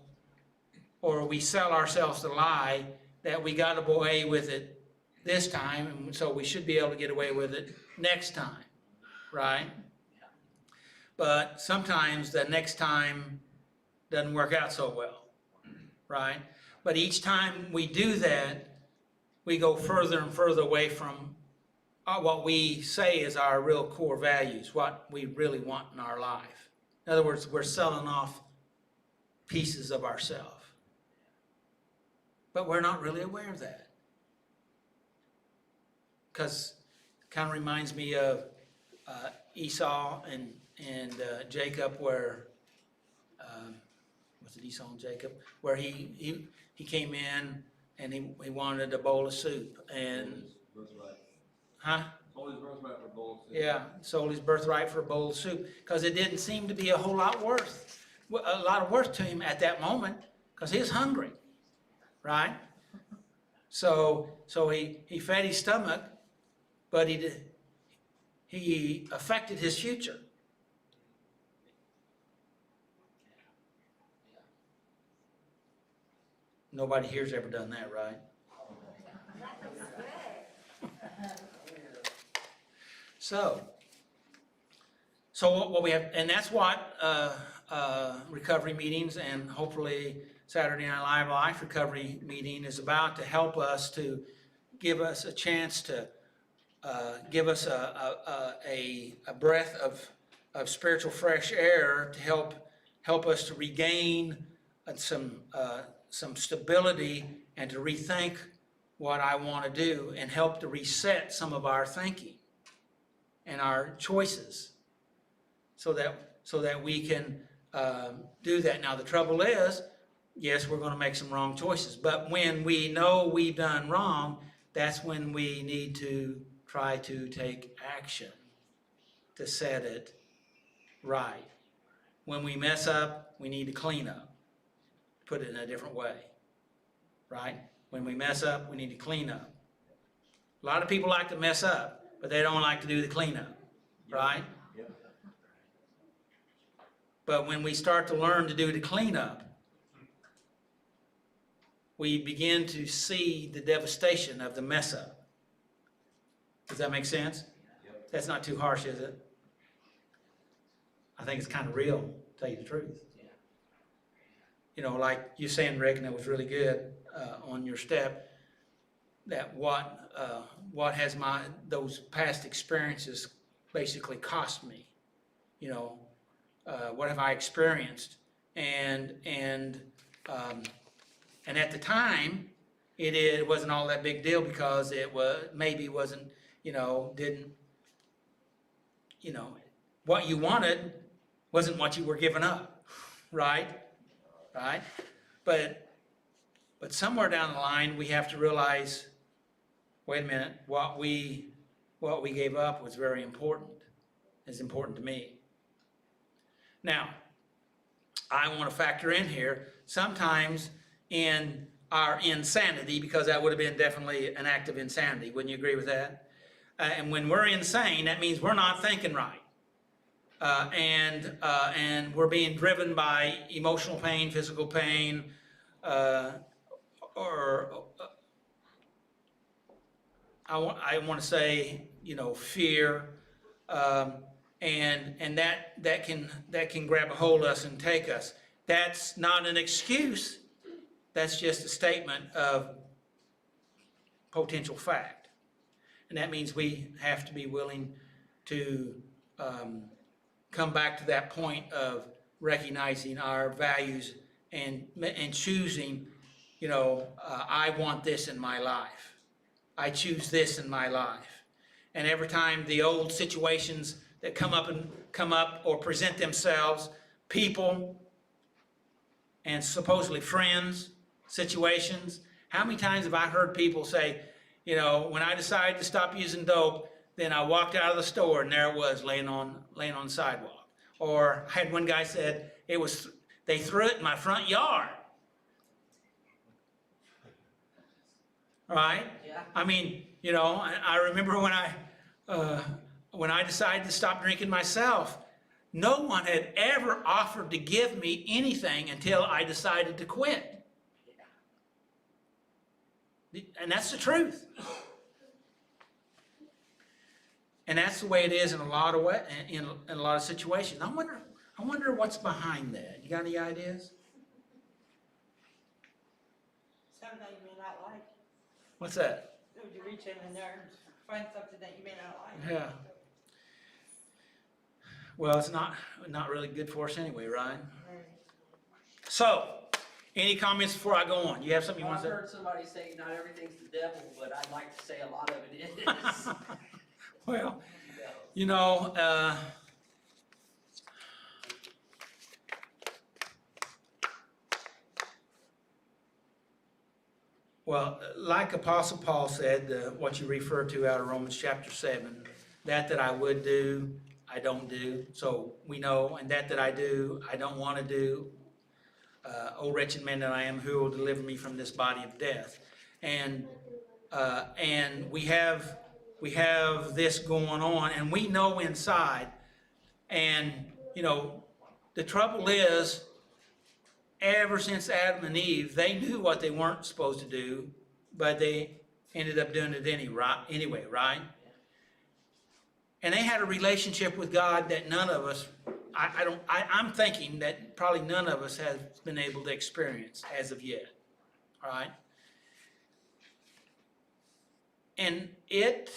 or we sell ourselves the lie that we got away with it this time, and so we should be able to get away with it next time, right? But sometimes the next time doesn't work out so well, right? But each time we do that, we go further and further away from what we say is our real core values, what we really want in our life. In other words, we're selling off pieces of ourselves. But we're not really aware of that. Because it kind of reminds me of Esau and Jacob, where, was it Esau and Jacob? Where he came in and he wanted a bowl of soup. And, huh? Sold his birthright for a bowl of soup. Yeah, sold his birthright for a bowl of soup. Because it didn't seem to be a lot of worth to him at that moment, because he was hungry. Right? So he fed his stomach, but he affected his future. Nobody here's ever done that, right? So what we have, and that's what recovery meetings, and hopefully Saturday Night Live recovery meeting is about to help us to give us a chance to give us a breath of spiritual fresh air to help us to regain some stability and to rethink what I want to do and help to reset some of our thinking and our choices so that we can do that. Now, the trouble is, yes, we're going to make some wrong choices, but when we know we've done wrong, that's when we need to try to take action to set it right. When we mess up, we need to clean up. Put it in a different way, right? When we mess up, we need to clean up. A lot of people like to mess up, but they don't like to do the cleanup, right? Yep. But when we start to learn to do the cleanup, we begin to see the devastation of the mess up. Does that make sense? Yep. That's not too harsh, is it? I think it's kind of real, to tell you the truth. Yeah. You know, like you saying, Rick, and it was really good on your step, that what has those past experiences basically cost me? You know, what have I experienced? And at the time, it wasn't all that big deal because it wasn't, didn't, what you wanted wasn't what you were giving up, right? Right? But somewhere down the line, we have to realize, wait a minute, what we gave up was very important. It's important to me. Now, I want to factor in here, sometimes in our insanity, because that would have been definitely an act of insanity. Wouldn't you agree with that? And when we're insane, that means we're not thinking right. And we're being driven by emotional pain, physical pain, or I want to say, fear, and that can grab a hold of us and take us. That's not an excuse. That's just a statement of potential fact. And that means we have to be willing to come back to that point of recognizing our values and choosing, I want this in my life. I choose this in my life. And every time the old situations that come up or present themselves, people and supposedly friends, situations, how many times have I heard people say, when I decided to stop using dope, then I walked out of the store and there it was laying on the sidewalk. Or I had one guy said they threw it in my front yard. Right? Yeah. I mean, I remember when I decided to stop drinking myself, no one had ever offered to give me anything until I decided to quit. And that's the truth. And that's the way it is in a lot of situations. I wonder what's behind that. You got any ideas? Something that you may not like. What's that? Would you reach in there and find something that you may not like? Yeah. Well, it's not really good for us anyway, right? Right. So, any comments before I go on? You have something you Well, want I've to say? heard somebody say not everything's the devil, but I'd like to say a lot of it is. Well, like Apostle Paul said, what you refer to out of Romans chapter 7, that I would do, I don't do. So we know, and that I do, I don't want to do. O wretched man that I am, who will deliver me from this body of death? And we have this going on, and we know inside. And the trouble is, ever since Adam and Eve, they knew what they weren't supposed to do, but they ended up doing it anyway, right? And they had a relationship with God that none of us I'm thinking that probably none of us has been able to experience as of yet, all right? And it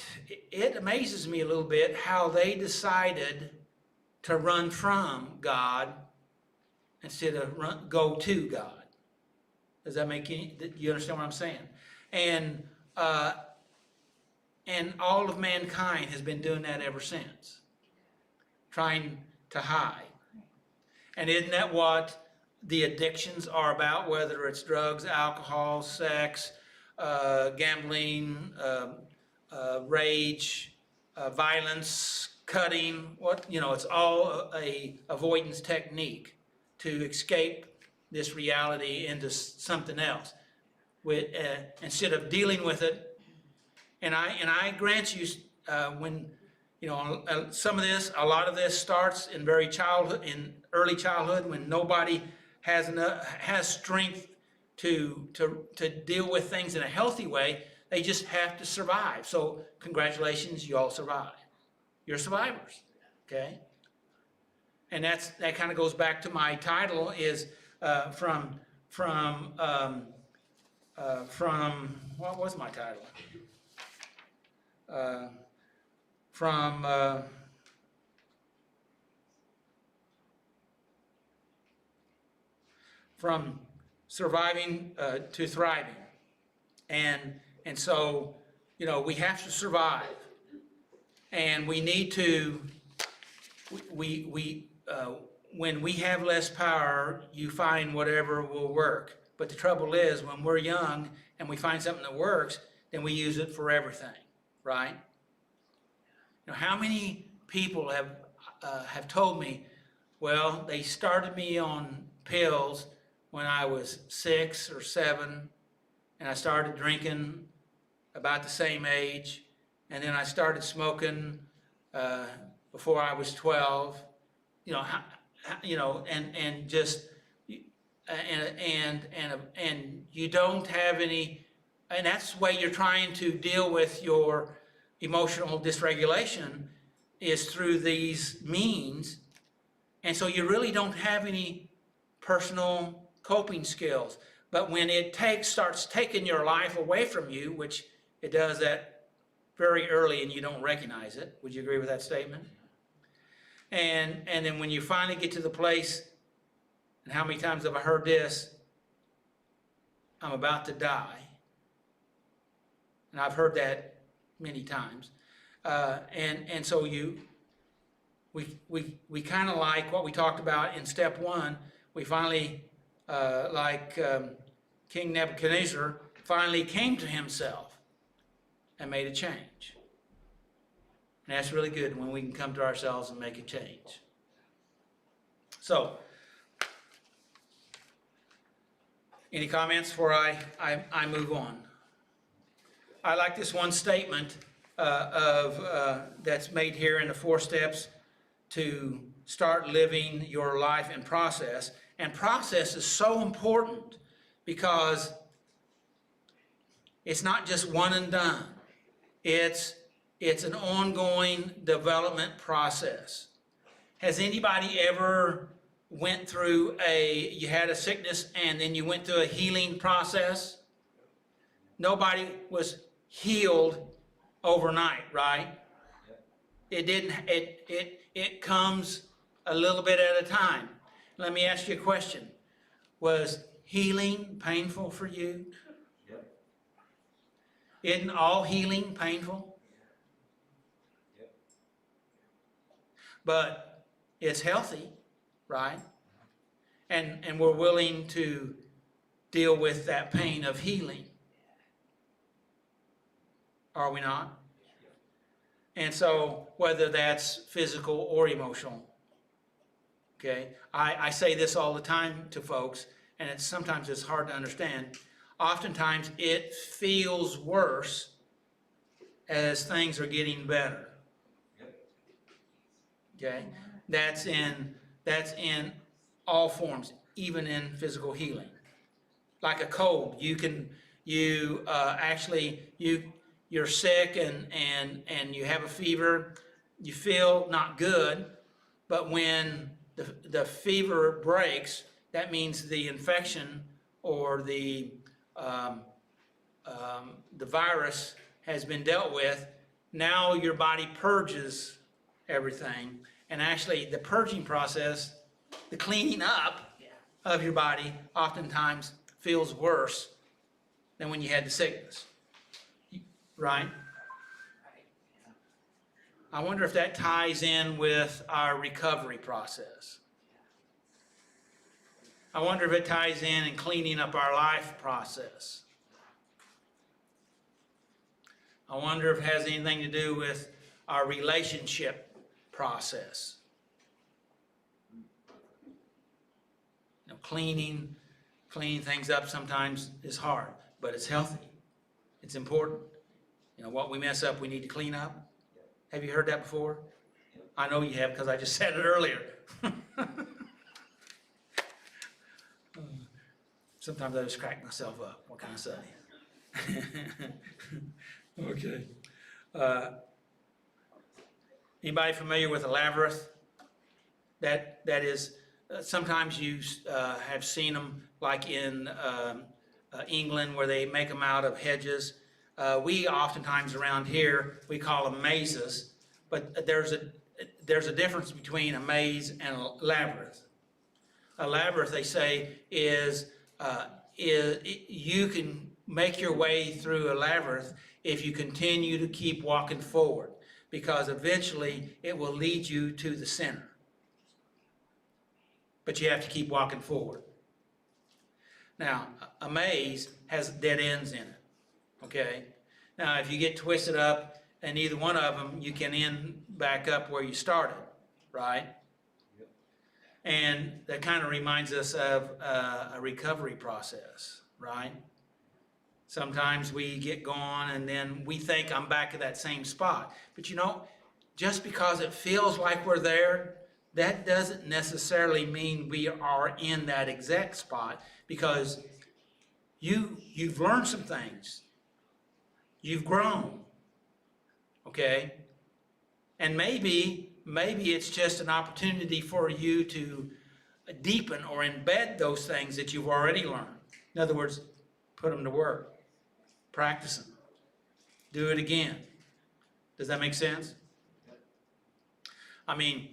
amazes me a little bit how they decided to run from God instead of go to God. Does that make any, you understand what I'm saying? And all of mankind has been doing that ever since, trying to hide. And isn't that what the addictions are about, whether it's drugs, alcohol, sex, gambling, rage, violence, cutting, it's all a avoidance technique to escape this reality into something else. Instead of dealing with it, and I grant you, when some of this, a lot of this starts in early childhood, when nobody has strength to deal with things in a healthy way. They just have to survive. So congratulations, you all survived. You're survivors, okay? And that kind of goes back to my title is from what was my title? From surviving to thriving. And so, we have to survive. And we need to, when we have less power, you find whatever will work. But the trouble is, when we're young and we find something that works, then we use it for everything, right? How many people have told me, well, they started me on pills when I was 6 or 7, and I started drinking about the same age, and then I started smoking before I was 12. And just and you don't have any, and that's the way you're trying to deal with your emotional dysregulation is through these means, and so you really don't have any personal coping skills. But when it starts taking your life away from you, which it does that very early and you don't recognize it, would you agree with that statement? And then when you finally get to the place, and how many times have I heard this, I'm about to die. And I've heard that many times. And so we kind of like what we talked about in step 1, we finally, King Nebuchadnezzar, finally came to himself and made a change. And that's really good when we can come to ourselves and make a change. So, any comments before I move on? I like this one statement that's made here in the 4 steps to start living your life in process. And process is so important because it's not just one and done. It's an ongoing development process. Has anybody ever went through you had a sickness and then you went through a healing process? Nobody was healed overnight, right? It comes a little bit at a time. Let me ask you a question. Was healing painful for you? Yep. Isn't all healing painful? Yep. But it's healthy, right? And we're willing to deal with that pain of healing. Are we not? And so, whether that's physical or emotional, okay? I say this all the time to folks, and sometimes it's hard to understand. Oftentimes, it feels worse as things are getting better. Okay? That's in all forms, even in physical healing. Like a cold, you're sick and you have a fever, you feel not good, but when the fever breaks, that means the infection or the virus has been dealt with. Now your body purges everything, and actually the purging process, the cleaning up of your body oftentimes feels worse than when you had the sickness, right? I wonder if that ties in with our recovery process. I wonder if it ties in cleaning up our life process. I wonder if it has anything to do with our relationship process. You know, cleaning things up sometimes is hard, but it's healthy. It's important. You know, what we mess up, we need to clean up. Have you heard that before? I know you have, because I just said it earlier. Sometimes I just crack myself up. What can I say? Okay. Anybody familiar with a labyrinth? That is, sometimes you have seen them like in England, where they make them out of hedges. We oftentimes around here, we call them mazes, but there's a difference between a maze and a labyrinth. A labyrinth, they say, is you can make your way through a labyrinth if you continue to keep walking forward, because eventually it will lead you to the center. But you have to keep walking forward. Now, a maze has dead ends in it. Okay? Now, if you get twisted up in either one of them, you can end back up where you started, right? Yep. And that kind of reminds us of a recovery process, right? Sometimes we get going and then we think I'm back at that same spot. But you know, just because it feels like we're there, that doesn't necessarily mean we are in that exact spot, because you've learned some things. You've grown, okay? And maybe it's just an opportunity for you to deepen or embed those things that you've already learned. In other words, put them to work, practice them, do it again. Does that make sense? I mean,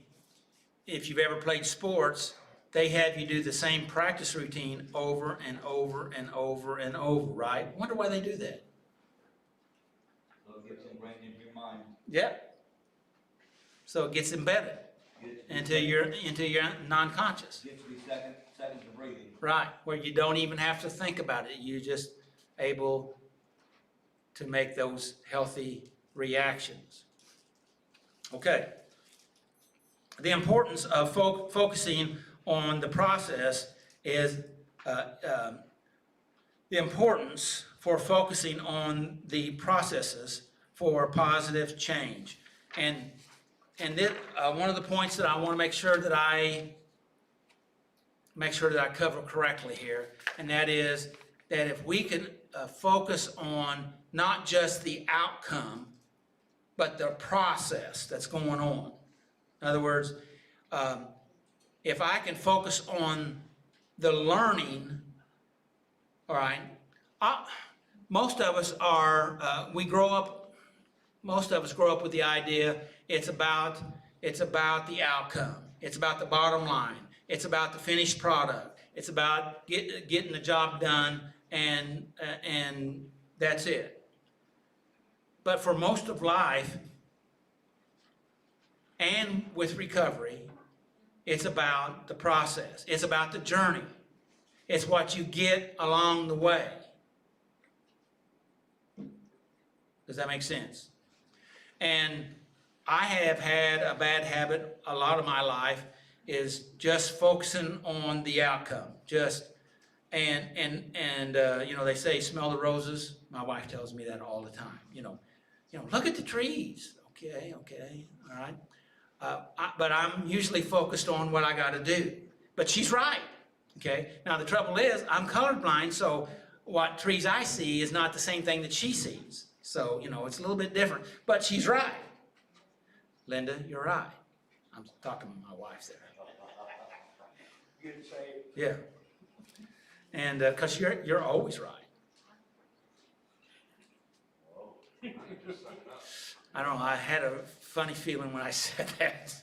if you've ever played sports, they have you do the same practice routine over and over and over and over, right? Wonder why they do that. So it gets ingrained into your mind. Yep. So it gets embedded into your non-conscious. Gets to be seconds of breathing. Right, where you don't even have to think about it. You're just able to make those healthy reactions. Okay. The importance of focusing on the process is the importance for focusing on the processes for positive change. And this, one of the points that I want to make sure that I cover correctly here, and that is that if we can focus on not just the outcome, but the process that's going on. In other words, if I can focus on the learning, all right, most of us grow up with the idea it's about the outcome. It's about the bottom line. It's about the finished product. It's about getting the job done, and that's it. But for most of life, and with recovery, it's about the process. It's about the journey. It's what you get along the way. Does that make sense? And I have had a bad habit a lot of my life, is just focusing on the outcome. They say smell the roses. My wife tells me that all the time. Look at the trees. Okay, all right. But I'm usually focused on what I got to do. But she's right. Okay. Now the trouble is, I'm colorblind, so what trees I see is not the same thing that she sees. So it's a little bit different. But she's right. Linda, you're right. I'm talking to my wife there. get saved. Yeah. And, cause you're always right. I don't know, I had a funny feeling when I said that.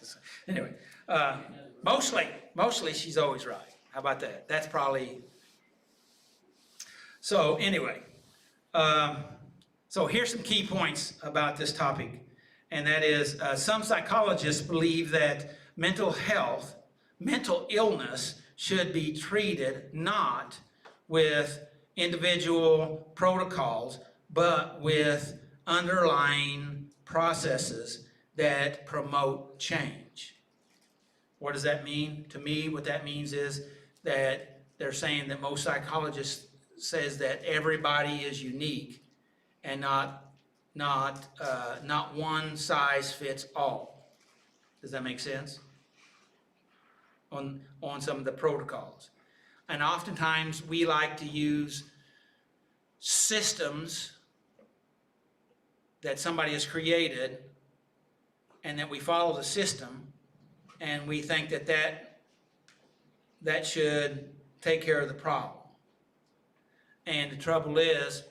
Anyway, mostly she's always right. How about that? That's probably, so anyway. So here's some key points about this topic. And that is, some psychologists believe that mental illness should be treated not with individual protocols, but with underlying processes that promote change. What does that mean? To me, what that means is that they're saying that most psychologists says that everybody is unique and not one size fits all. Does that make sense? On some of the protocols. And oftentimes we like to use systems that somebody has created and that we follow the system and we think that should take care of the problem. And the trouble is,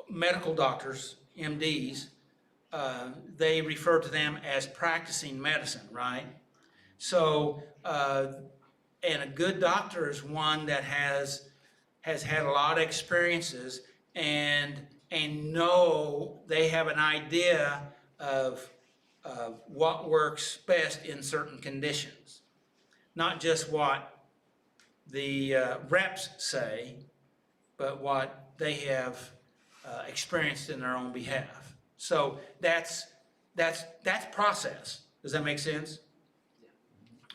medical doctors, MDs, they refer to them as practicing medicine, right? So, and a good doctor is one that has had a lot of experiences and know they have an idea of what works best in certain conditions. Not just what the reps say, but what they have experienced in their own behalf. So that's process. Does that make sense?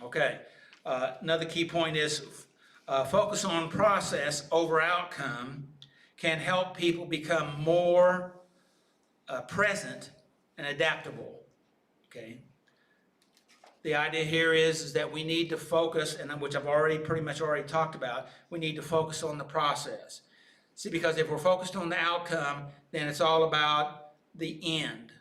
Okay. Another key point is focus on process over outcome can help people become more present and adaptable. Okay. The idea here is that we need to focus, and which I've pretty much already talked about, we need to focus on the process. See, because if we're focused on the outcome, then it's all about the end.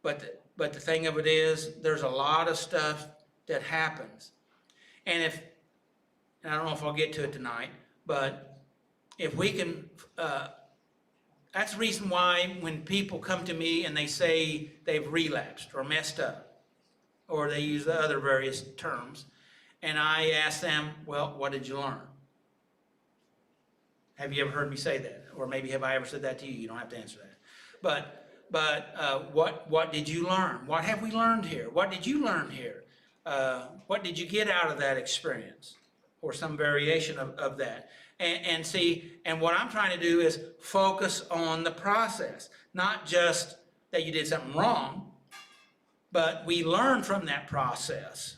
But the thing of it is, there's a lot of stuff that happens. And I don't know if I'll get to it tonight, but if we can, that's the reason why when people come to me and they say they've relapsed or messed up, or they use the other various terms, and I ask them, well, what did you learn? Have you ever heard me say that? Or maybe have I ever said that to you? You don't have to answer that. But what did you learn? What have we learned here? What did you learn here? What did you get out of that experience? Or some variation of that. And what I'm trying to do is focus on the process. Not just that you did something wrong, but we learn from that process.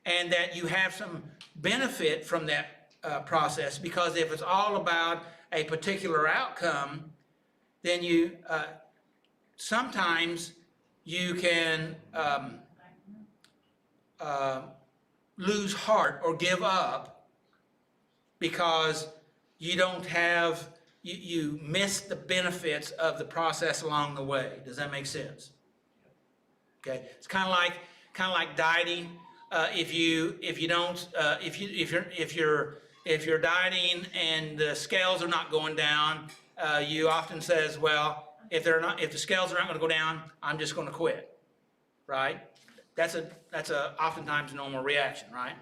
And that you have some benefit from that process, because if it's all about a particular outcome, then you sometimes you can lose heart or give up because you don't have, you miss the benefits of the process along the way. Does that make sense? Okay, it's kind of like dieting. If you're dieting and the scales are not going down, you often says, well, if the scales are not going to go down, I'm just going to quit, right? That's a oftentimes normal reaction, right?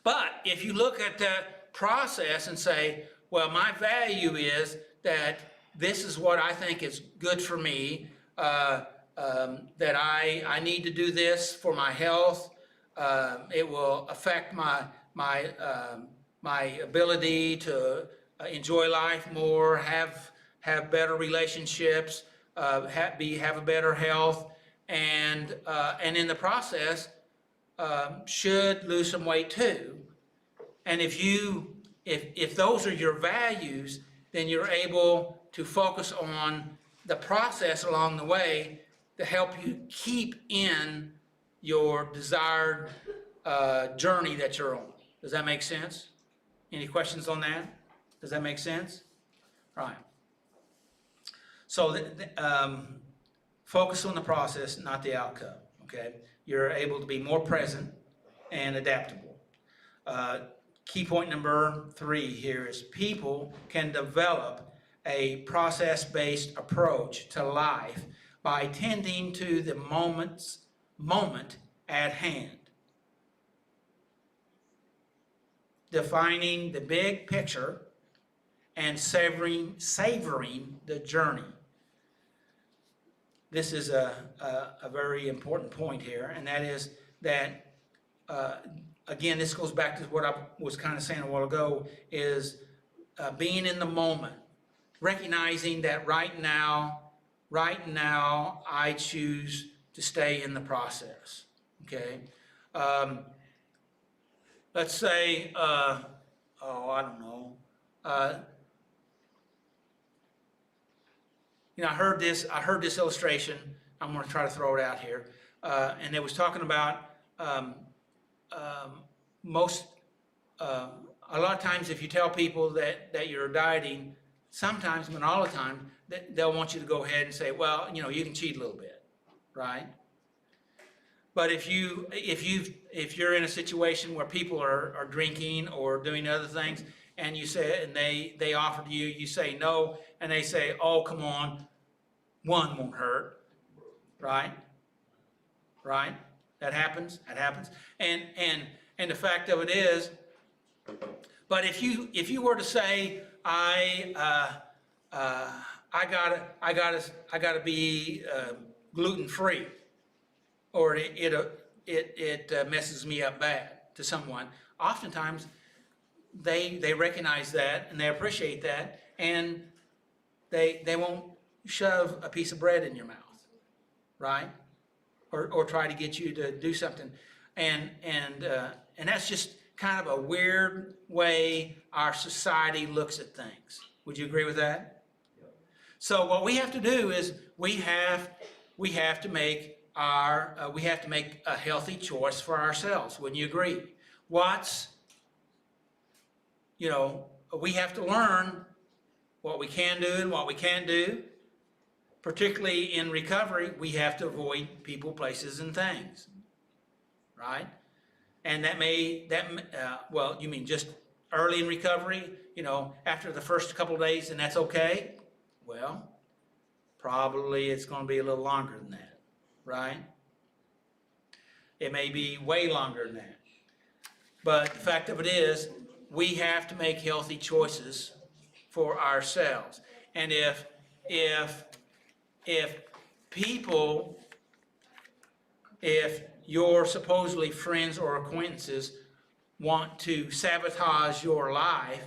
But if you look at the process and say, well, my value is that this is what I think is good for me, that I need to do this for my health. It will affect my ability to enjoy life more, have better relationships, have a better health, and in the process should lose some weight too. And if those are your values, then you're able to focus on the process along the way to help you keep in your desired journey that you're on. Does that make sense? Any questions on that? Does that make sense? Right. So focus on the process, not the outcome. okay? You're able to be more present and adaptable. Key point number 3 here is people can develop a process-based approach to life by tending to the moment at hand, defining the big picture, and savoring the journey. This is a very important point here, and that is that, again, this goes back to what I was kind of saying a while ago, is being in the moment, recognizing that right now, I choose to stay in the process, okay? Let's say, I don't know, I heard this illustration. I'm going to try to throw it out here, and it was talking about a lot of times if you tell people that you're dieting, sometimes, but not all the time, they'll want you to go ahead and say, well, you can cheat a little bit, right? But if you're in a situation where people are drinking or doing other things, and you say, and they offer to you, you say no, and they say, oh, come on, one won't hurt, right? Right? That happens. And the fact of it is, but if you were to say, I gotta be gluten free, or it messes me up bad to someone, oftentimes they recognize that and they appreciate that, and they won't shove a piece of bread in your mouth, right? Or try to get you to do something, and that's just kind of a weird way our society looks at things. Would you agree with that? So what we have to do is we have to make a healthy choice for ourselves. Wouldn't you agree? We have to learn what we can do and what we can't do. Particularly in recovery, we have to avoid people, places, and things, right? And you mean just early in recovery, after the first couple of days, and that's okay? Well, probably it's going to be a little longer than that, right? It may be way longer than that. But the fact of it is, we have to make healthy choices for ourselves. And if your supposedly friends or acquaintances want to sabotage your life,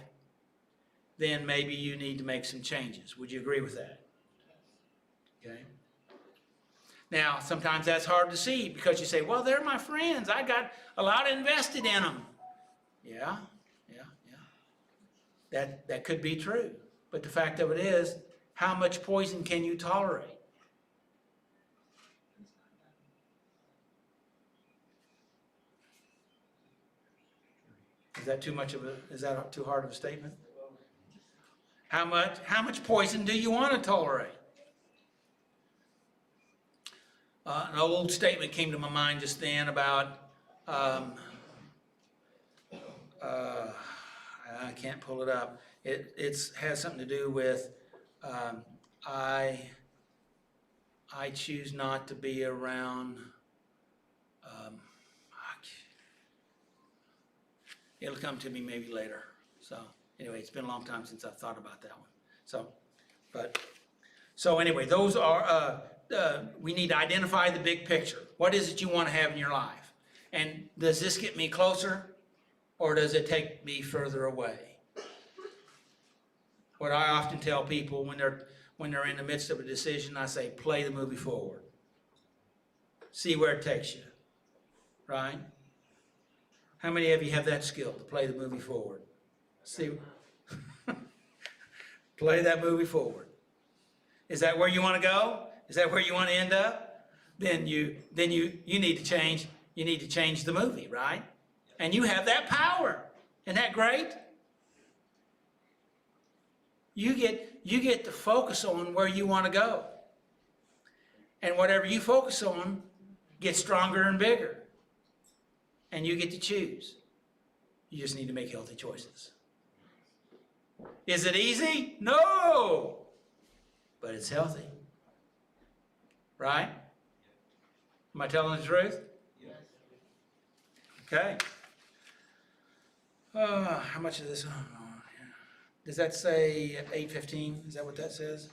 then maybe you need to make some changes. Would you agree with that? Okay. Now, sometimes that's hard to see because you say, well, they're my friends. I got a lot invested in them. Yeah. That could be true. But the fact of it is, how much poison can you tolerate? Is that too hard of a statement? How much poison do you want to tolerate? An old statement came to my mind just then about, I can't pull it up. It has something to do with, I choose not to be around, it'll come to me maybe later. So anyway, it's been a long time since I've thought about that one. So anyway, those are, we need to identify the big picture. What is it you want to have in your life? And does this get me closer, or does it take me further away? What I often tell people when they're in the midst of a decision, I say, play the movie forward. See where it takes you, right? How many of you have that skill to play the movie forward? See, play that movie forward. Is that where you want to go? Is that where you want to end up? Then you need to change. You need to change the movie, right? And you have that power. Isn't that great? You get to focus on where you want to go. And whatever you focus on, gets stronger and bigger. And you get to choose. You just need to make healthy choices. Is it easy? No! But it's healthy. Right? Am I telling the truth? Yes. Okay. How much of this? Oh, yeah. Does that say 8:15? Is that what that says?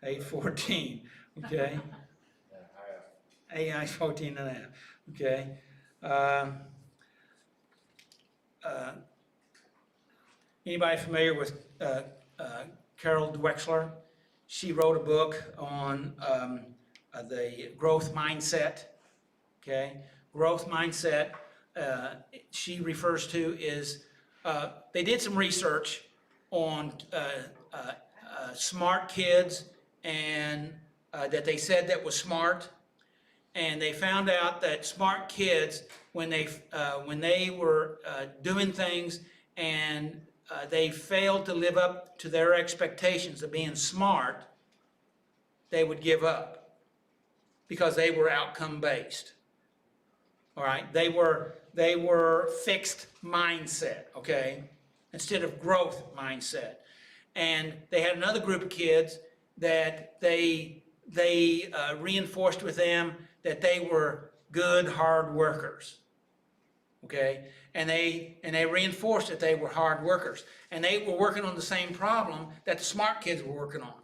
8:14. Okay. AI 14 and a half. Okay. Anybody familiar with Carol Dwexler? She wrote a book on the growth mindset. Okay, growth mindset. She refers to is they did some research on smart kids and that they said that was smart. And they found out that smart kids, when they were doing things and they failed to live up to their expectations of being smart, they would give up because they were outcome based. All right, they were fixed mindset, okay, instead of growth mindset. And they had another group of kids that they reinforced with them that they were good, hard workers, okay? And they reinforced that they were hard workers. And they were working on the same problem that the smart kids were working on.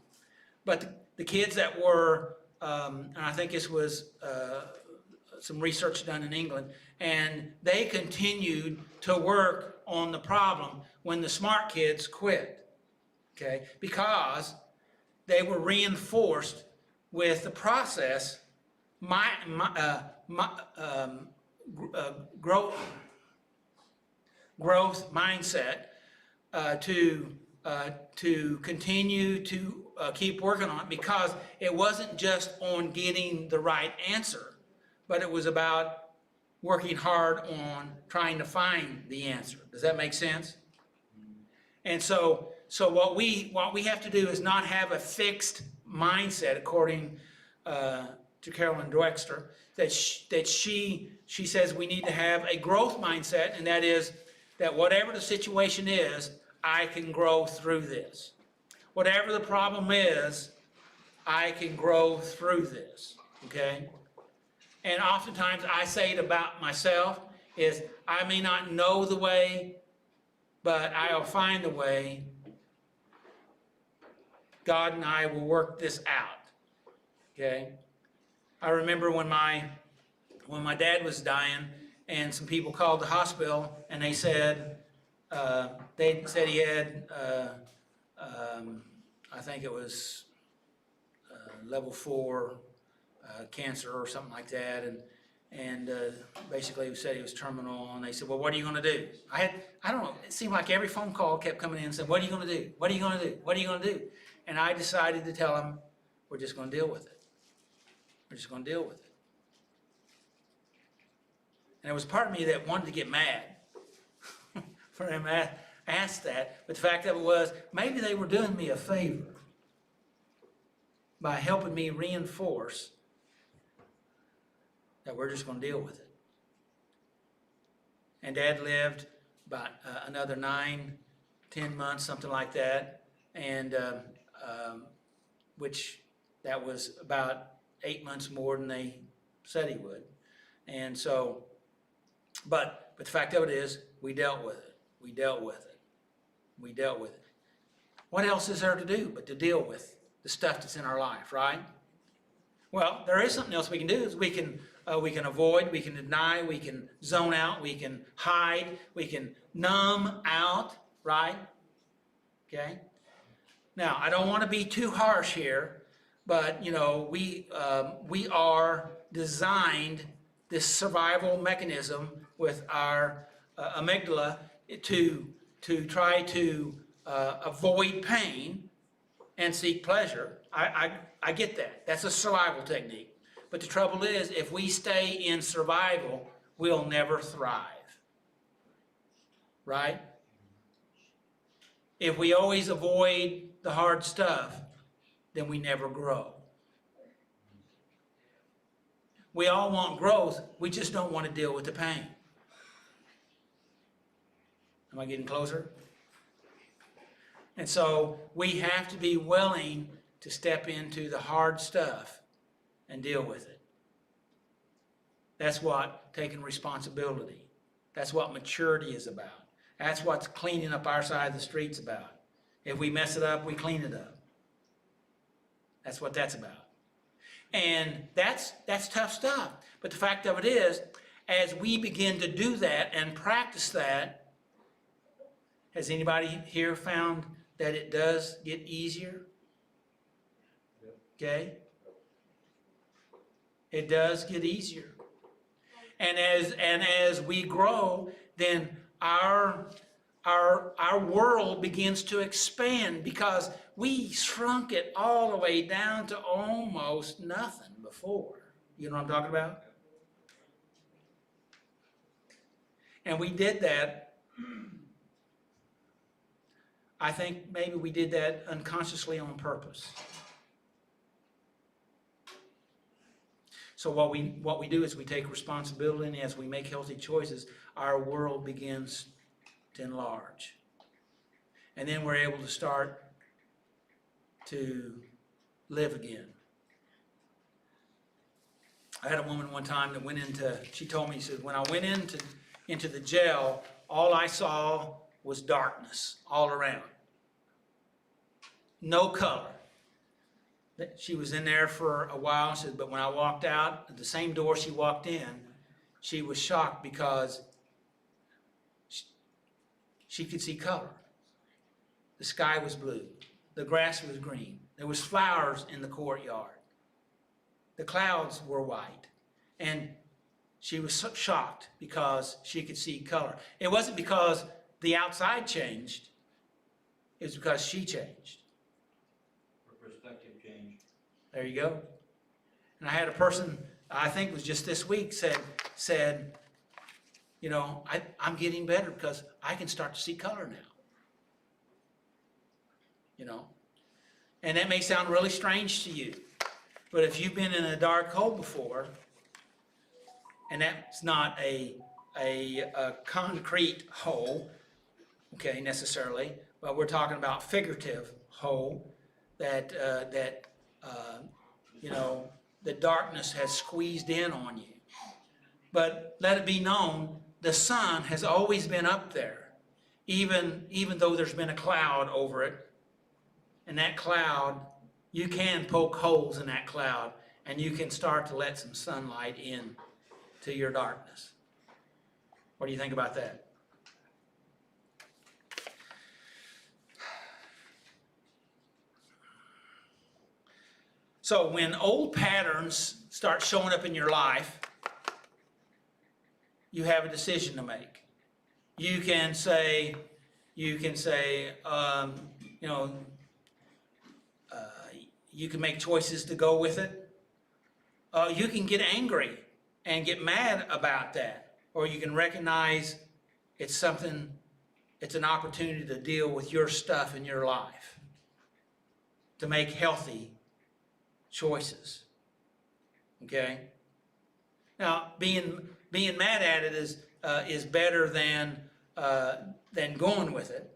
But the kids that were, and I think this was some research done in England, and they continued to work on the problem when the smart kids quit, okay? Because they were reinforced with the process growth mindset to continue to keep working on it, because it wasn't just on getting the right answer, but it was about working hard on trying to find the answer. Does that make sense? And so what we have to do is not have a fixed mindset, according to Carolyn Dwexter, that she says we need to have a growth mindset, and that is that whatever the situation is, I can grow through this. Whatever the problem is, I can grow through this, okay? And oftentimes I say it about myself is I may not know the way, but I'll find the way. God and I will work this out, okay? I remember when my dad was dying, and some people called the hospital, and they said he had I think it was level 4 cancer or something like that, and basically said he was terminal. And they said, "Well, what are you going to do?" I don't know. It seemed like every phone call kept coming in and said, "What are you going to do? What are you going to do? What are you going to do?" And I decided to tell him, "We're just going to deal with it. We're just going to deal with it." And there was part of me that wanted to get mad for him asked that, but the fact of it was, maybe they were doing me a favor by helping me reinforce that we're just going to deal with it. And Dad lived about another 9-10 months, something like that, and which that was about 8 months more than they said he would. And so, but the fact of it is, we dealt with it. We dealt with it. We dealt with it. What else is there to do but to deal with the stuff that's in our life, right? Well, there is something else we can do. Is we can avoid, we can deny, we can zone out, we can hide, we can numb out, right? Okay. Now, I don't want to be too harsh here, but you know, we are designed this survival mechanism with our amygdala to try to avoid pain and seek pleasure. I get that. That's a survival technique. But the trouble is, if we stay in survival, we'll never thrive. Right? If we always avoid the hard stuff, then we never grow. We all want growth, we just don't want to deal with the pain. Am I getting closer? And so we have to be willing to step into the hard stuff and deal with it. That's what taking responsibility. That's what maturity is about. That's what cleaning up our side of the street's about. If we mess it up, we clean it up. That's what that's about. And that's tough stuff. But the fact of it is, as we begin to do that and practice that, has anybody here found that it does get easier? Okay? It does get easier. And as we grow, then our world begins to expand, because we shrunk it all the way down to almost nothing before. You know what I'm talking about? And we did that. I think maybe we did that unconsciously on purpose. So what we do is we take responsibility, and as we make healthy choices, our world begins to enlarge. And then we're able to start to live again. I had a woman one time that she told me, she said, when I went into the jail, all I saw was darkness all around. No color. She was in there for a while, she said, but when I walked out, at the same door she walked in, she was shocked because she could see color. The sky was blue. The grass was green. There was flowers in the courtyard. The clouds were white. And she was so shocked because she could see color. It wasn't because the outside changed. It was because she changed. Her perspective changed. There you go. And I had a person, I think it was just this week, said, you know, I'm getting better because I can start to see color now. You know? And that may sound really strange to you, but if you've been in a dark hole before, and that's not a concrete hole, okay, necessarily, but we're talking about figurative hole that you know, the darkness has squeezed in on you. But let it be known, the sun has always been up there, even though there's been a cloud over it. And that cloud, you can poke holes in that cloud, and you can start to let some sunlight in to your darkness. What do you think about that? So when old patterns start showing up in your life, you have a decision to make. You can say, you know, you can make choices to go with it. You can get angry and get mad about that. Or you can recognize it's an opportunity to deal with your stuff in your life, to make healthy choices. Okay? Now, being mad at it is better than going with it,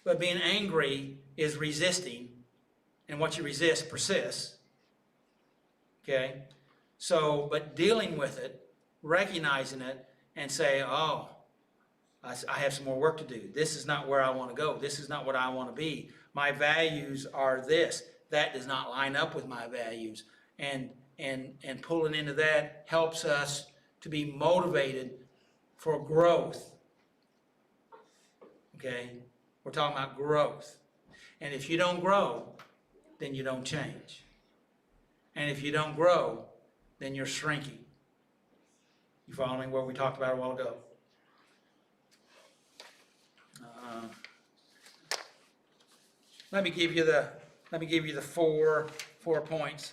but being angry is resisting, and what you resist persists. Okay? So, but dealing with it, recognizing it, and say, oh, I have some more work to do. This is not where I want to go. This is not what I want to be. My values are this. That does not line up with my values. And pulling into that helps us to be motivated for growth. Okay? We're talking about growth. And if you don't grow, then you don't change. And if you don't grow, then you're shrinking. You following what we talked about a while ago? Let me give you the four points.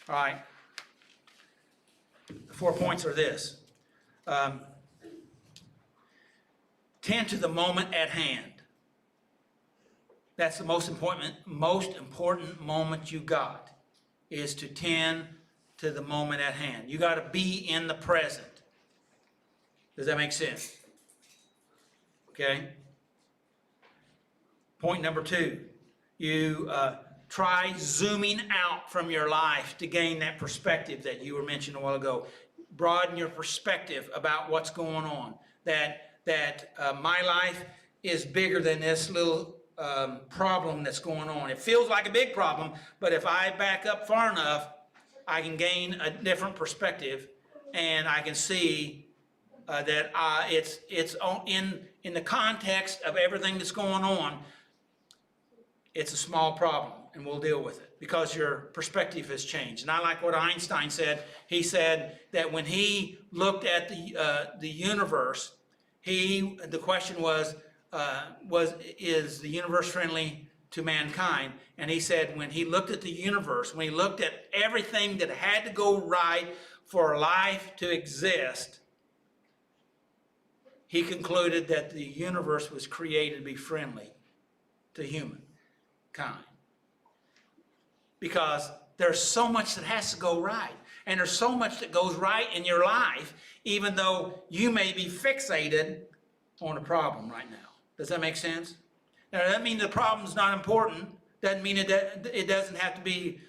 All right. The 4 points are this. Tend to the moment at hand. That's the most important moment you got, is to tend to the moment at hand. You got to be in the present. Does that make sense? Okay? Point number 2, you try zooming out from your life to gain that perspective that you were mentioning a while ago. Broaden your perspective about what's going on. That my life is bigger than this little problem that's going on. It feels like a big problem, but if I back up far enough, I can gain a different perspective, and I can see that it's in the context of everything that's going on. It's a small problem, and we'll deal with it because your perspective has changed. And I like what Einstein said. He said that when he looked at the universe, the question was is the universe friendly to mankind? And he said when he looked at the universe, when he looked at everything that had to go right for life to exist, he concluded that the universe was created to be friendly to humankind. Because there's so much that has to go right. And there's so much that goes right in your life, even though you may be fixated on a problem right now. Does that make sense? Now, that means the problem's not important. Doesn't mean it doesn't have to be,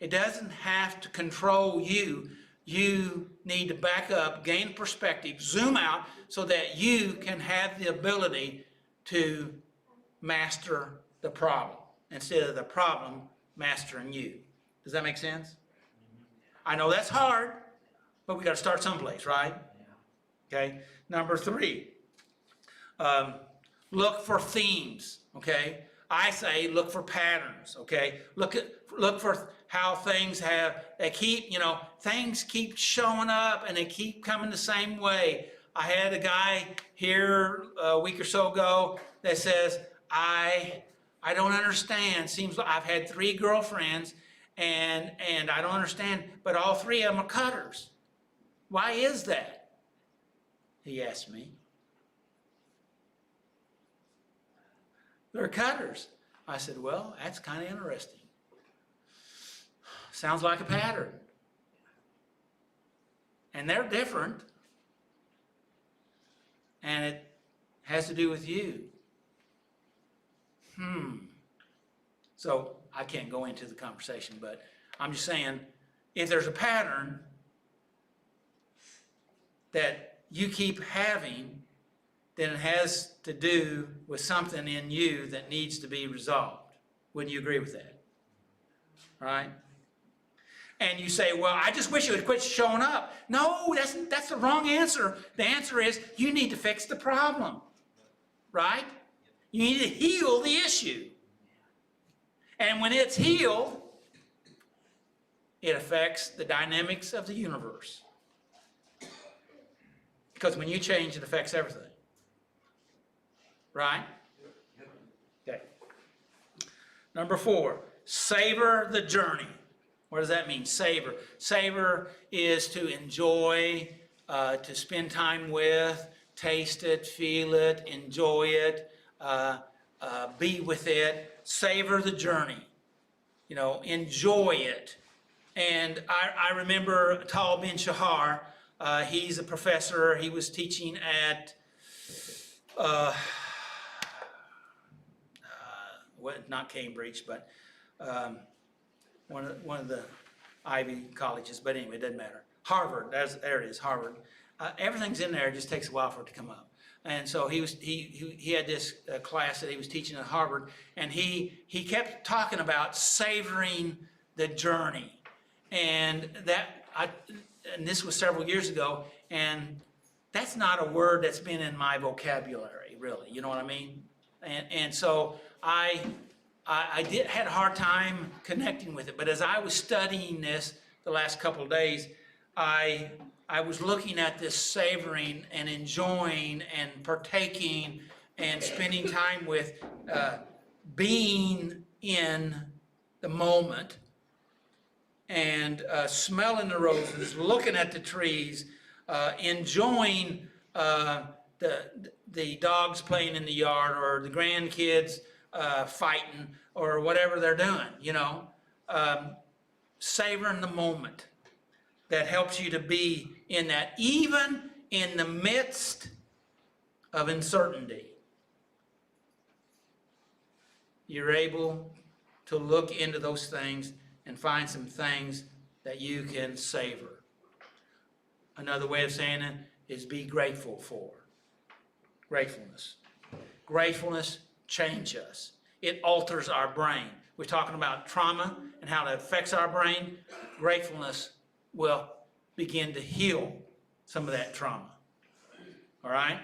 it doesn't have to control you. You need to back up, gain perspective, zoom out, so that you can have the ability to master the problem instead of the problem mastering you. Does that make sense? I know that's hard, but we got to start someplace, right? Okay. Number 3, look for themes. Okay. I say look for patterns. Okay. Look for how things things keep showing up and they keep coming the same way. I had a guy here a week or so ago that says, I don't understand. Seems like I've had 3 girlfriends and I don't understand, but all 3 of them are cutters. Why is that? He asked me. They're cutters. I said, well, that's kind of interesting. Sounds like a pattern. And they're different. And it has to do with you. So I can't go into the conversation, but I'm just saying, if there's a pattern that you keep having, then it has to do with something in you that needs to be resolved. Wouldn't you agree with that? Right? And you say, well, I just wish it would quit showing up. No, that's the wrong answer. The answer is you need to fix the problem. Right? You need to heal the issue. And when it's healed, it affects the dynamics of the universe. Because when you change, it affects everything. Right? Okay. Number 4, savor the journey. What does that mean? Savor. Savor is to enjoy, to spend time with, taste it, feel it, enjoy it, be with it. Savor the journey. Enjoy it. And I remember Tal bin Shahar. He's a professor. He was teaching at not Cambridge, but one of the Ivy colleges. But anyway, it doesn't matter. Harvard. There it is. Harvard. Everything's in there. It just takes a while for it to come up. And so he had this class that he was teaching at Harvard, and he kept talking about savoring the journey, and this was several years ago, and that's not a word that's been in my vocabulary, really. You know what I mean? And so I had a hard time connecting with it. But as I was studying this the last couple of days, I was looking at this savoring and enjoying and partaking and spending time with, being in the moment and smelling the roses, looking at the trees, enjoying the dogs playing in the yard or the grandkids fighting or whatever they're doing, savoring the moment, that helps you to be in that, even in the midst of uncertainty. You're able to look into those things and find some things that you can savor. Another way of saying it is be grateful for. Gratefulness. Gratefulness changes us. It alters our brain. We're talking about trauma and how it affects our brain. Gratefulness will begin to heal some of that trauma. All right?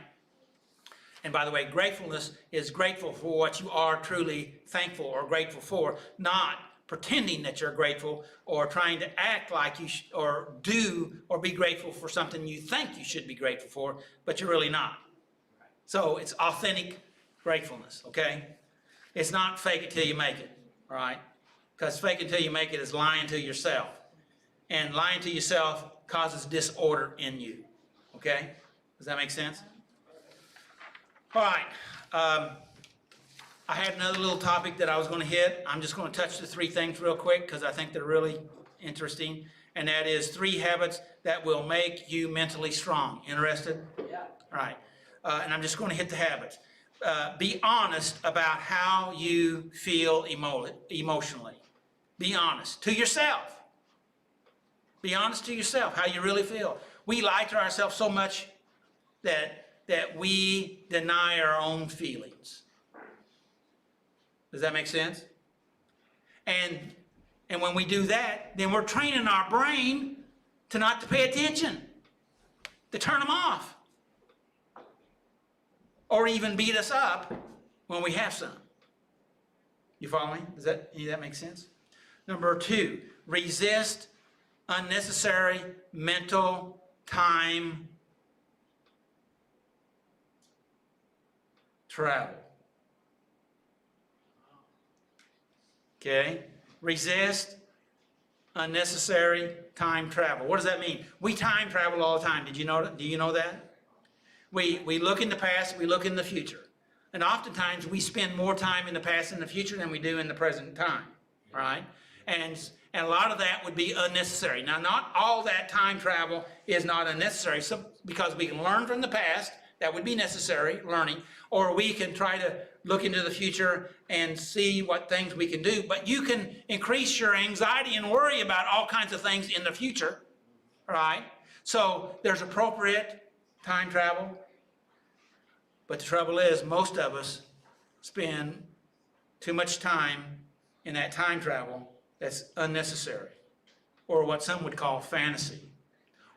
And by the way, gratefulness is grateful for what you are truly thankful or grateful for, not pretending that you're grateful or trying to act like you or do or be grateful for something you think you should be grateful for, but you're really not. So it's authentic gratefulness, okay? It's not fake it till you make it, all right? Because fake it till you make it is lying to yourself. And lying to yourself causes disorder in you, okay? Does that make sense? All right. I had another little topic that I was going to hit. I'm just going to touch the three things real quick because I think they're really interesting. And that is 3 habits that will make you mentally strong. Interested? Yeah. All right. And I'm just going to hit the habits. Be honest about how you feel emotionally. Be honest to yourself. Be honest to yourself, how you really feel. We lie to ourselves so much that we deny our own feelings. Does that make sense? And when we do that, then we're training our brain to not to pay attention, to turn them off, or even beat us up when we have some. You follow me? Does any of that make sense? Number 2, resist unnecessary mental time travel. Okay? Resist unnecessary time travel. What does that mean? We time travel all the time. Do you know that? We look in the past, we look in the future. And oftentimes we spend more time in the past and the future than we do in the present time. Right? And a lot of that would be unnecessary. Now, not all that time travel is not unnecessary, because we can learn from the past. That would be necessary, learning. Or we can try to look into the future and see what things we can do. But you can increase your anxiety and worry about all kinds of things in the future, right? So there's appropriate time travel. But the trouble is, most of us spend too much time in that time travel that's unnecessary, or what some would call fantasy,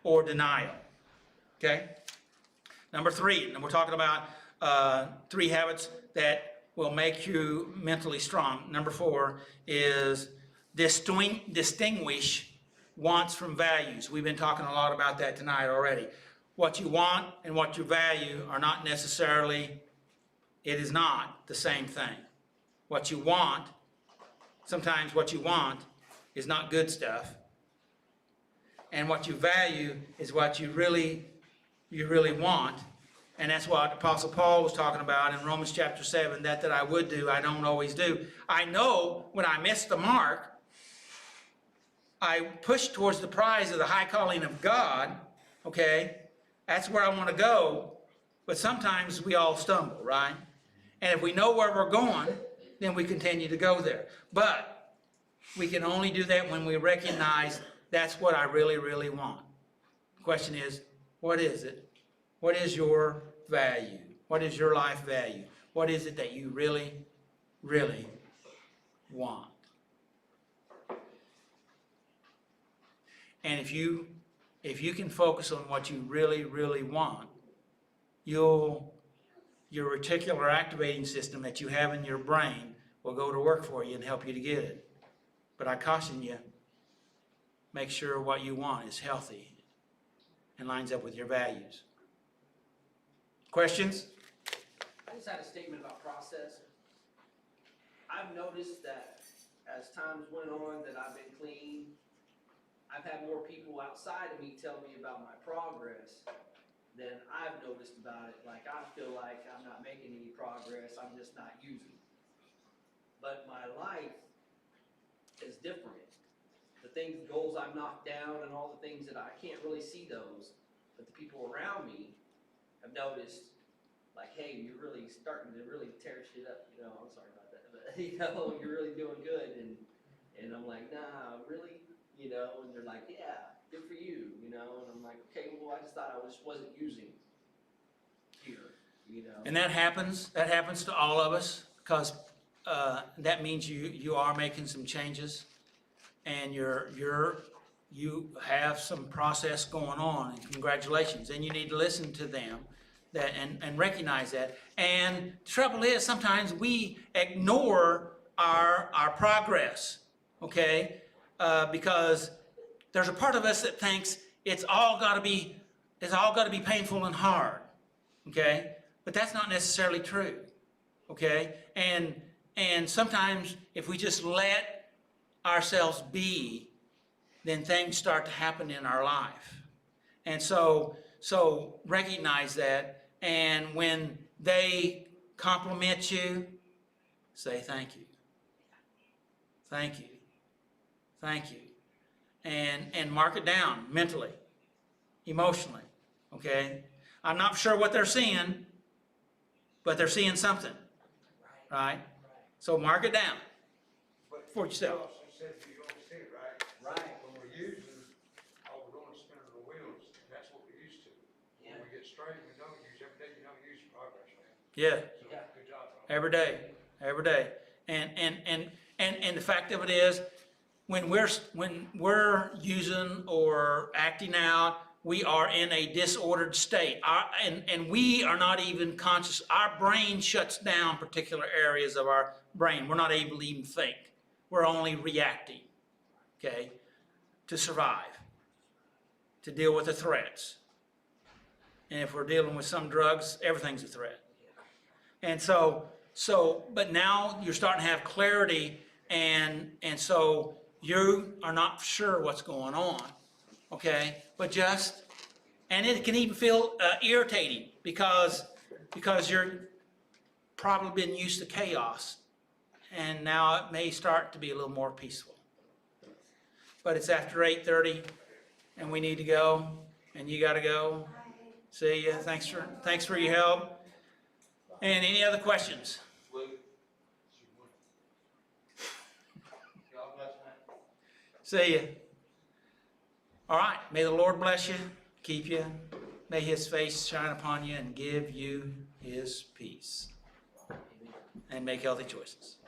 or denial, okay? Number 3, and we're talking about 3 habits that will make you mentally strong. Number 4 is distinguish wants from values. We've been talking a lot about that tonight already. What you want and what you value are not necessarily, it is not the same thing. What you want, sometimes what you want is not good stuff. And what you value is what you really want. And that's what Apostle Paul was talking about in Romans chapter 7, that I would do, I don't always do. I know when I miss the mark, I push towards the prize of the high calling of God, okay? That's where I want to go. But sometimes we all stumble, right? And if we know where we're going, then we continue to go there. But we can only do that when we recognize that's what I really, really want. The question is, what is it? What is your value? What is your life value? What is it that you really, really want? And if you can focus on what you really, really want, your reticular activating system that you have in your brain will go to work for you and help you to get it. But I caution you, make sure what you want is healthy and lines up with your values. Questions? I just had a statement about process. I've noticed that as times went on that I've been clean, I've had more people outside of me tell me about my progress than I've noticed about it. Like, I feel like I'm not making any progress, I'm just not using it. But my life is different. The things, goals I've knocked down and all the things that I can't really see those, but the people around me have noticed, like, hey, you're really starting to really tear shit up, you know, I'm sorry about that, but, you know, you're really doing good, and I'm like, nah, really, you know, and they're like, yeah, good for you, you know, and I'm like, okay, well, I just thought I wasn't using here, you know. And that happens to all of us, because that means you are making some changes, and you have some process going on, and congratulations, and you need to listen to them and recognize that. And the trouble is, sometimes we ignore our progress, okay? Because there's a part of us that thinks it's all got to be painful and hard, okay? But that's not necessarily true, okay? And sometimes if we just let ourselves be, then things start to happen in our life. And so recognize that, and when they compliment you, say thank you. Thank you. Thank you. And mark it down mentally, emotionally, okay? I'm not sure what they're seeing, but they're seeing something, right? So mark it down for yourself. Also said you don't see it, right? Right. When we're using, all we're doing is spinning the wheels, and that's what we're used to. When we get straight, we don't use, every day you don't use progress, man. Yeah, So, Yeah. good job, bro. every day. And the fact of it is, when we're using or acting out, we are in a disordered state. And we are not even conscious. Our brain shuts down particular areas of our brain. We're not able to even think. We're only reacting, okay, to survive, to deal with the threats. And if we're dealing with some drugs, everything's a threat. And but now you're starting to have clarity, and so you are not sure what's going on, okay? But and it can even feel irritating because you're probably been used to chaos, and now it may start to be a little more peaceful. But it's after 8:30, and we need to go, and you got to go. See ya. Thanks for your help. And any other questions? See ya. All right. May the Lord bless you, keep you. May His face shine upon you and give you His peace. And make healthy choices.